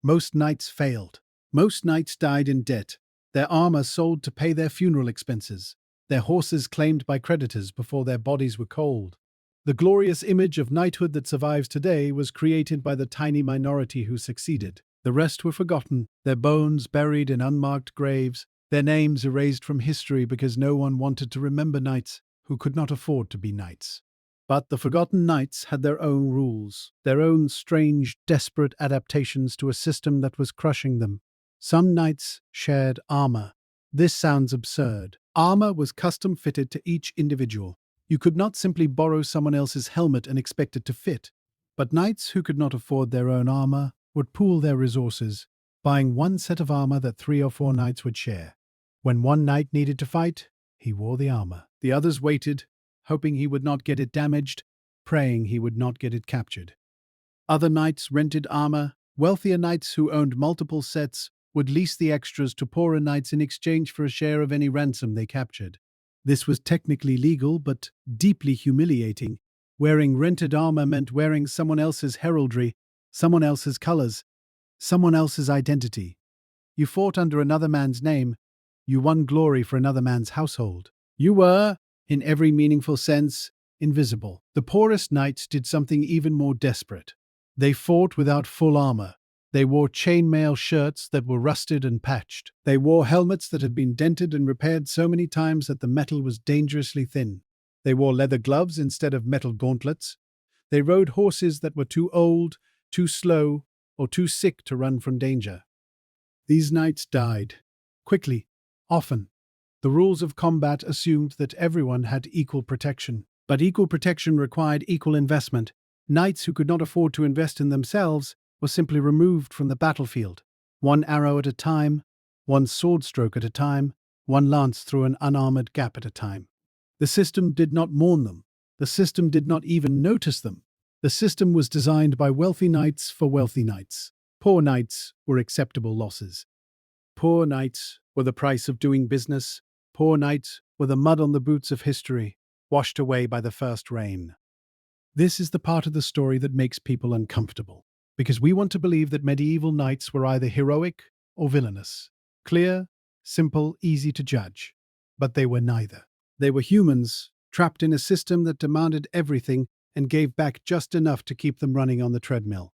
Most knights failed. Most knights died in debt, their armor sold to pay their funeral expenses, their horses claimed by creditors before their bodies were cold. The glorious image of knighthood that survives today was created by the tiny minority who succeeded. The rest were forgotten, their bones buried in unmarked graves, their names erased from history because no one wanted to remember knights who could not afford to be knights. But the forgotten knights had their own rules, their own strange, desperate adaptations to a system that was crushing them. Some knights shared armor. This sounds absurd. Armor was custom fitted to each individual. You could not simply borrow someone else's helmet and expect it to fit. But knights who could not afford their own armor would pool their resources, buying one set of armor that 3 or 4 knights would share. When one knight needed to fight, he wore the armor. The others waited, hoping he would not get it damaged, praying he would not get it captured. Other knights rented armor. Wealthier knights who owned multiple sets would lease the extras to poorer knights in exchange for a share of any ransom they captured. This was technically legal, but deeply humiliating. Wearing rented armor meant wearing someone else's heraldry, someone else's colors, someone else's identity. You fought under another man's name. You won glory for another man's household. You were, in every meaningful sense, invisible. The poorest knights did something even more desperate. They fought without full armor. They wore chainmail shirts that were rusted and patched. They wore helmets that had been dented and repaired so many times that the metal was dangerously thin. They wore leather gloves instead of metal gauntlets. They rode horses that were too old, too slow, or too sick to run from danger. These knights died. Quickly, often. The rules of combat assumed that everyone had equal protection. But equal protection required equal investment. Knights who could not afford to invest in themselves were simply removed from the battlefield. One arrow at a time, one sword stroke at a time, one lance through an unarmored gap at a time. The system did not mourn them. The system did not even notice them. The system was designed by wealthy knights for wealthy knights. Poor knights were acceptable losses. Poor knights were the price of doing business. Poor knights were the mud on the boots of history, washed away by the first rain. This is the part of the story that makes people uncomfortable, because we want to believe that medieval knights were either heroic or villainous. Clear, simple, easy to judge. But they were neither. They were humans, trapped in a system that demanded everything and gave back just enough to keep them running on the treadmill.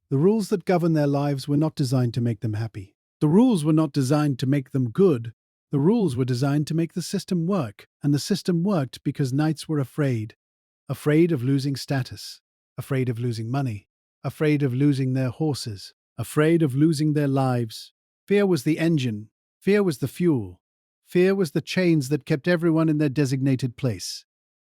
The rules that govern their lives were not designed to make them happy. The rules were not designed to make them good. The rules were designed to make the system work, and the system worked because knights were afraid. Afraid of losing status, afraid of losing money, afraid of losing their horses, afraid of losing their lives. Fear was the engine. Fear was the fuel. Fear was the chains that kept everyone in their designated place.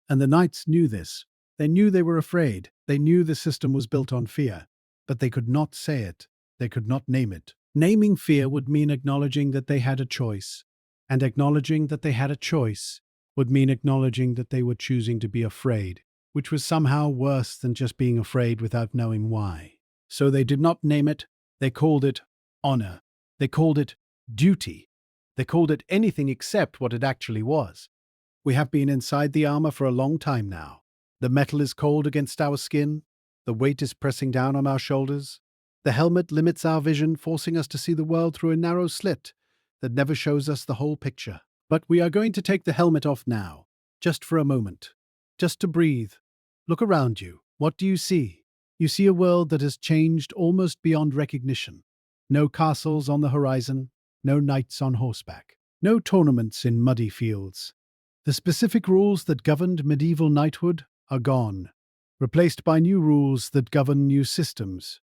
And the knights knew this. They knew they were afraid. They knew the system was built on fear. But they could not say it. They could not name it. Naming fear would mean acknowledging that they had a choice. And acknowledging that they had a choice would mean acknowledging that they were choosing to be afraid, which was somehow worse than just being afraid without knowing why. So they did not name it. They called it honor. They called it duty. They called it anything except what it actually was. We have been inside the armor for a long time now. The metal is cold against our skin. The weight is pressing down on our shoulders. The helmet limits our vision, forcing us to see the world through a narrow slit that never shows us the whole picture. But we are going to take the helmet off now, just for a moment, just to breathe. Look around you. What do you see? You see a world that has changed almost beyond recognition. No castles on the horizon, no knights on horseback, no tournaments in muddy fields. The specific rules that governed medieval knighthood are gone, replaced by new rules that govern new systems.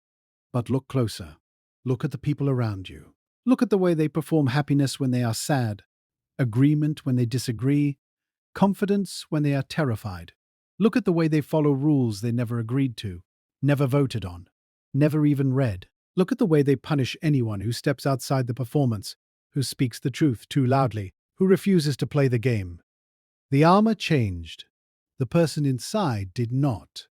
But look closer. Look at the people around you. Look at the way they perform happiness when they are sad, agreement when they disagree, confidence when they are terrified. Look at the way they follow rules they never agreed to, never voted on, never even read. Look at the way they punish anyone who steps outside the performance, who speaks the truth too loudly, who refuses to play the game. The armor changed. The person inside did not.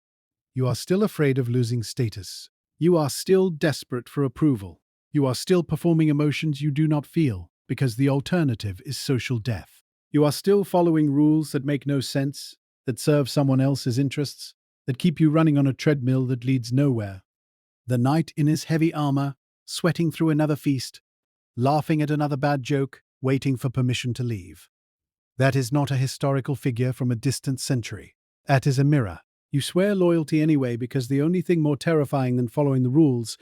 You are still afraid of losing status. You are still desperate for approval. You are still performing emotions you do not feel, because the alternative is social death. You are still following rules that make no sense, that serve someone else's interests, that keep you running on a treadmill that leads nowhere. The knight in his heavy armor, sweating through another feast, laughing at another bad joke, waiting for permission to leave. That is not a historical figure from a distant century. That is a mirror. You swear loyalty anyway because the only thing more terrifying than following the rules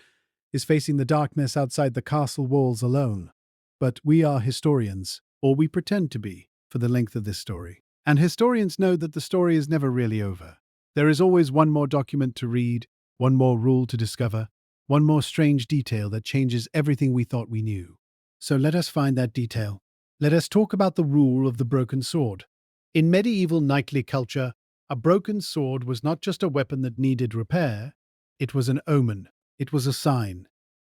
is facing the darkness outside the castle walls alone. But we are historians, or we pretend to be, for the length of this story. And historians know that the story is never really over. There is always one more document to read, one more rule to discover, one more strange detail that changes everything we thought we knew. So let us find that detail. Let us talk about the rule of the broken sword. In medieval knightly culture, a broken sword was not just a weapon that needed repair, it was an omen, it was a sign.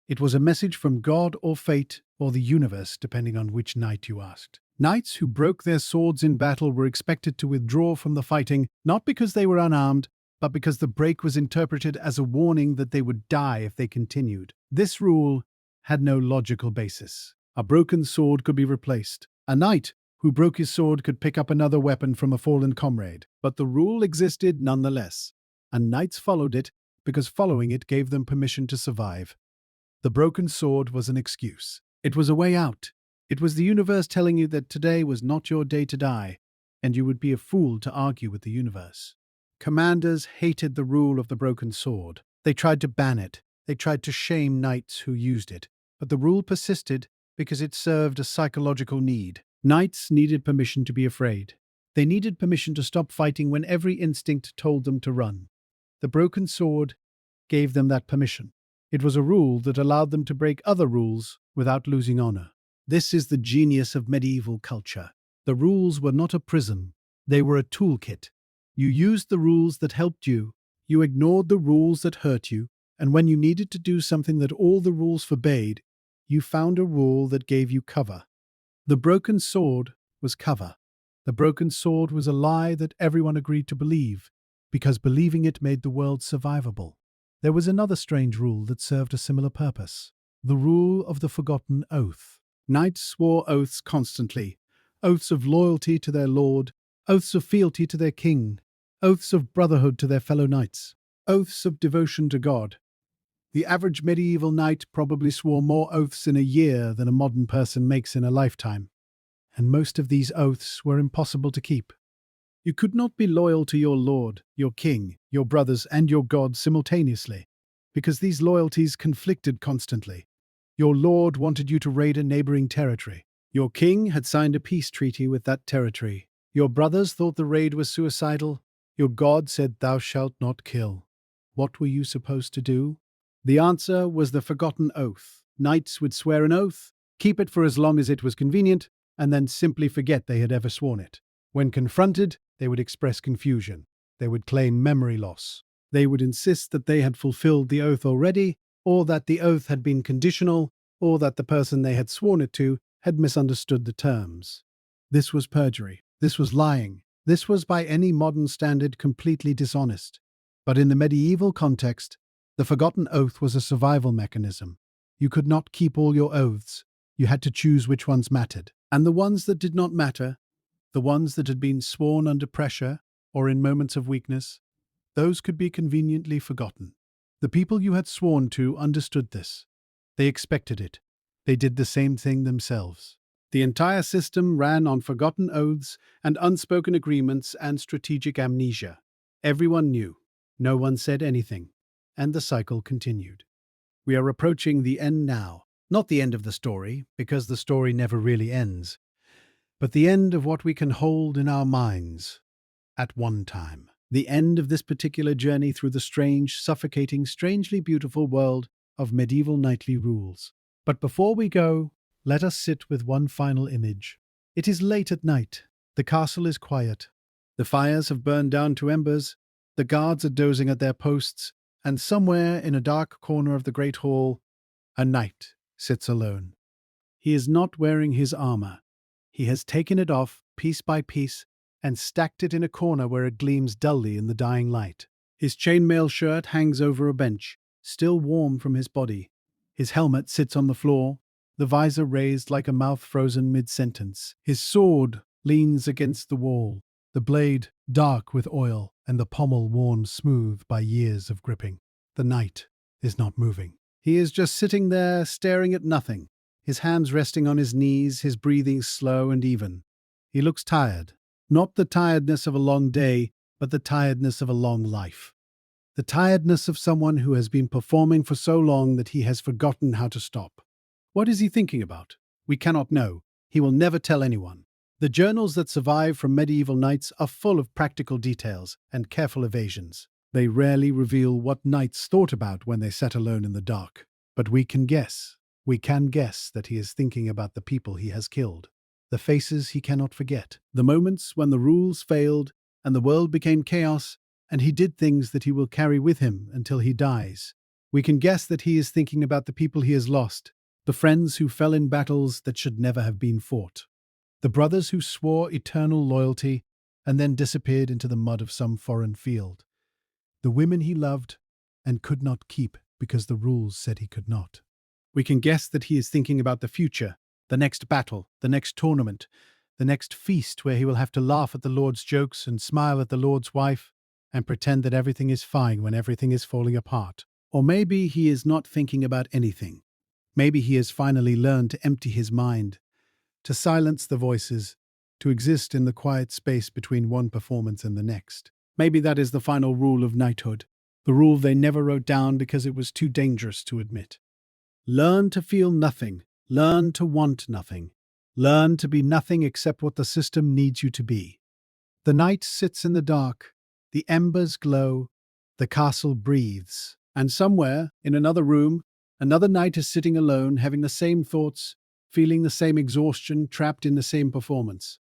It was a message from God or fate or the universe, depending on which knight you asked. Knights who broke their swords in battle were expected to withdraw from the fighting, not because they were unarmed, but because the break was interpreted as a warning that they would die if they continued. This rule had no logical basis. A broken sword could be replaced. A knight who broke his sword could pick up another weapon from a fallen comrade. But the rule existed nonetheless, and knights followed it because following it gave them permission to survive. The broken sword was an excuse. It was a way out. It was the universe telling you that today was not your day to die, and you would be a fool to argue with the universe. Commanders hated the rule of the broken sword. They tried to ban it. They tried to shame knights who used it. But the rule persisted because it served a psychological need. Knights needed permission to be afraid. They needed permission to stop fighting when every instinct told them to run. The broken sword gave them that permission. It was a rule that allowed them to break other rules without losing honor. This is the genius of medieval culture. The rules were not a prison. They were a toolkit. You used the rules that helped you. You ignored the rules that hurt you. And when you needed to do something that all the rules forbade, you found a rule that gave you cover. The broken sword was cover. The broken sword was a lie that everyone agreed to believe, because believing it made the world survivable. There was another strange rule that served a similar purpose. The rule of the forgotten oath. Knights swore oaths constantly. Oaths of loyalty to their lord, oaths of fealty to their king, oaths of brotherhood to their fellow knights, oaths of devotion to God. The average medieval knight probably swore more oaths in a year than a modern person makes in a lifetime. And most of these oaths were impossible to keep. You could not be loyal to your lord, your king, your brothers, and your God simultaneously, because these loyalties conflicted constantly. Your lord wanted you to raid a neighboring territory. Your king had signed a peace treaty with that territory. Your brothers thought the raid was suicidal. Your God said, "Thou shalt not kill." What were you supposed to do? The answer was the forgotten oath. Knights would swear an oath, keep it for as long as it was convenient, and then simply forget they had ever sworn it. When confronted, they would express confusion. They would claim memory loss. They would insist that they had fulfilled the oath already, or that the oath had been conditional, or that the person they had sworn it to had misunderstood the terms. This was perjury. This was lying. This was, by any modern standard, completely dishonest. But in the medieval context, the forgotten oath was a survival mechanism. You could not keep all your oaths. You had to choose which ones mattered. And the ones that did not matter, the ones that had been sworn under pressure or in moments of weakness, those could be conveniently forgotten. The people you had sworn to understood this. They expected it. They did the same thing themselves. The entire system ran on forgotten oaths and unspoken agreements and strategic amnesia. Everyone knew. No one said anything. And the cycle continued. We are approaching the end now. Not the end of the story, because the story never really ends, but the end of what we can hold in our minds at one time. The end of this particular journey through the strange, suffocating, strangely beautiful world of medieval knightly rules. But before we go, let us sit with one final image. It is late at night. The castle is quiet. The fires have burned down to embers, the guards are dozing at their posts, and somewhere in a dark corner of the great hall, a knight sits alone. He is not wearing his armor. He has taken it off, piece by piece, and stacked it in a corner where it gleams dully in the dying light. His chainmail shirt hangs over a bench, still warm from his body. His helmet sits on the floor, the visor raised like a mouth frozen mid-sentence. His sword leans against the wall, the blade dark with oil and the pommel worn smooth by years of gripping. The knight is not moving. He is just sitting there, staring at nothing, his hands resting on his knees, his breathing slow and even. He looks tired. Not the tiredness of a long day, but the tiredness of a long life. The tiredness of someone who has been performing for so long that he has forgotten how to stop. What is he thinking about? We cannot know. He will never tell anyone. The journals that survive from medieval knights are full of practical details and careful evasions. They rarely reveal what knights thought about when they sat alone in the dark. But we can guess. We can guess that he is thinking about the people he has killed, the faces he cannot forget, the moments when the rules failed and the world became chaos, and he did things that he will carry with him until he dies. We can guess that he is thinking about the people he has lost, the friends who fell in battles that should never have been fought, the brothers who swore eternal loyalty and then disappeared into the mud of some foreign field, the women he loved and could not keep because the rules said he could not. We can guess that he is thinking about the future, the next battle, the next tournament, the next feast where he will have to laugh at the Lord's jokes and smile at the Lord's wife and pretend that everything is fine when everything is falling apart. Or maybe he is not thinking about anything. Maybe he has finally learned to empty his mind, to silence the voices, to exist in the quiet space between one performance and the next. Maybe that is the final rule of knighthood, the rule they never wrote down because it was too dangerous to admit. Learn to feel nothing. Learn to want nothing. Learn to be nothing except what the system needs you to be. The night sits in the dark. The embers glow. The castle breathes. And somewhere, in another room, another knight is sitting alone, having the same thoughts, feeling the same exhaustion, trapped in the same performance.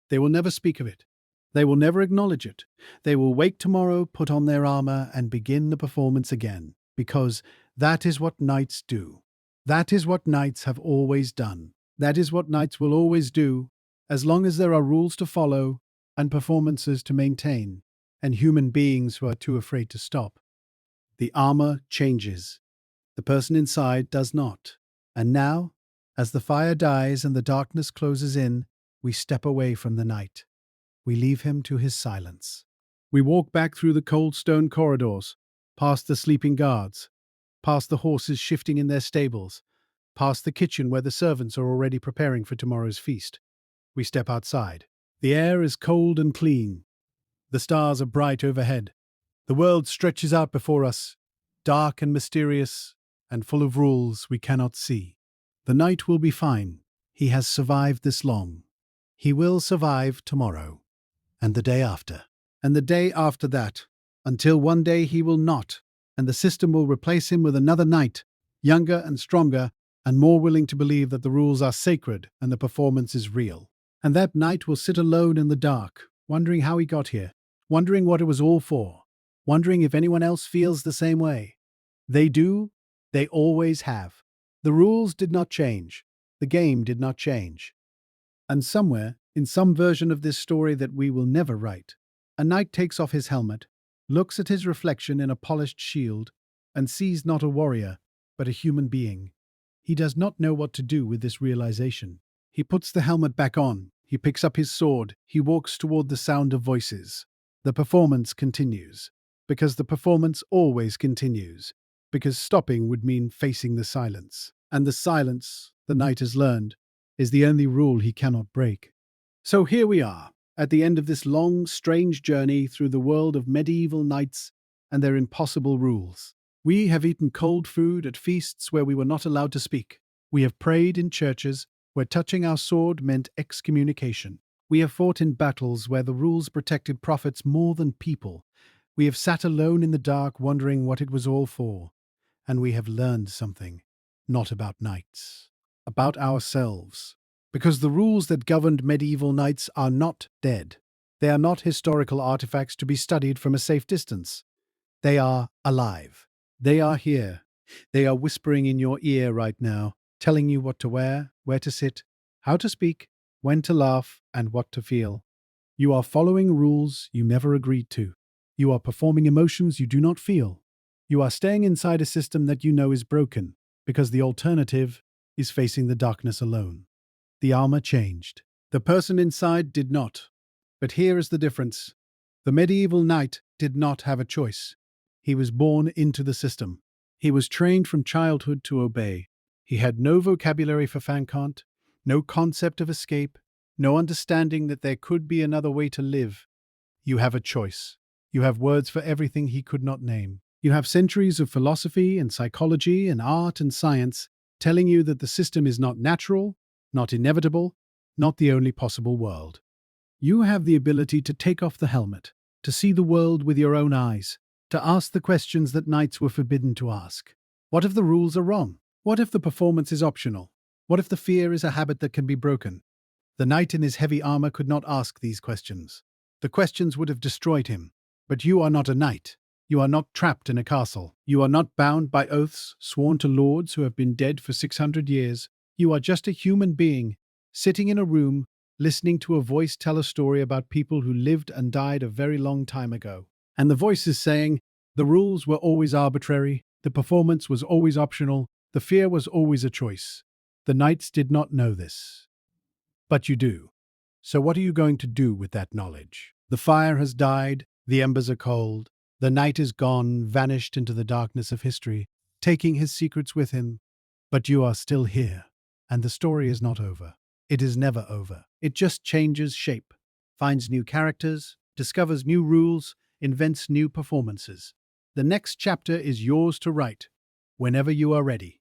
They will never speak of it. They will never acknowledge it. They will wake tomorrow, put on their armor, and begin the performance again, because that is what knights do. That is what knights have always done. That is what knights will always do, as long as there are rules to follow and performances to maintain, and human beings who are too afraid to stop. The armor changes. The person inside does not. And now, as the fire dies and the darkness closes in, we step away from the knight. We leave him to his silence. We walk back through the cold stone corridors, past the sleeping guards, past the horses shifting in their stables, past the kitchen where the servants are already preparing for tomorrow's feast. We step outside. The air is cold and clean. The stars are bright overhead. The world stretches out before us, dark and mysterious, and full of rules we cannot see. The night will be fine. He has survived this long. He will survive tomorrow, and the day after, and the day after that, until one day he will not, and the system will replace him with another knight, younger and stronger, and more willing to believe that the rules are sacred and the performance is real. And that knight will sit alone in the dark, wondering how he got here, wondering what it was all for, wondering if anyone else feels the same way. They do. They always have. The rules did not change. The game did not change. And somewhere, in some version of this story that we will never write, a knight takes off his helmet, looks at his reflection in a polished shield, and sees not a warrior, but a human being. He does not know what to do with this realization. He puts the helmet back on, he picks up his sword, he walks toward the sound of voices. The performance continues, because the performance always continues, because stopping would mean facing the silence. And the silence, the knight has learned, is the only rule he cannot break. So here we are, at the end of this long, strange journey through the world of medieval knights and their impossible rules. We have eaten cold food at feasts where we were not allowed to speak. We have prayed in churches where touching our sword meant excommunication. We have fought in battles where the rules protected prophets more than people. We have sat alone in the dark wondering what it was all for. And we have learned something, not about knights, about ourselves. Because the rules that governed medieval knights are not dead. They are not historical artifacts to be studied from a safe distance. They are alive. They are here. They are whispering in your ear right now, telling you what to wear, where to sit, how to speak, when to laugh, and what to feel. You are following rules you never agreed to. You are performing emotions you do not feel. You are staying inside a system that you know is broken, because the alternative is facing the darkness alone. The armor changed. The person inside did not. But here is the difference. The medieval knight did not have a choice. He was born into the system. He was trained from childhood to obey. He had no vocabulary for fancant, no concept of escape, no understanding that there could be another way to live. You have a choice. You have words for everything he could not name. You have centuries of philosophy and psychology and art and science telling you that the system is not natural, not inevitable, not the only possible world. You have the ability to take off the helmet, to see the world with your own eyes, to ask the questions that knights were forbidden to ask. What if the rules are wrong? What if the performance is optional? What if the fear is a habit that can be broken? The knight in his heavy armor could not ask these questions. The questions would have destroyed him. But you are not a knight. You are not trapped in a castle. You are not bound by oaths sworn to lords who have been dead for 600 years. You are just a human being, sitting in a room, listening to a voice tell a story about people who lived and died a very long time ago. And the voice is saying, the rules were always arbitrary, the performance was always optional, the fear was always a choice. The knights did not know this. But you do. So what are you going to do with that knowledge? The fire has died, the embers are cold, the knight is gone, vanished into the darkness of history, taking his secrets with him. But you are still here, and the story is not over. It is never over. It just changes shape, finds new characters, discovers new rules, invents new performances. The next chapter is yours to write, whenever you are ready.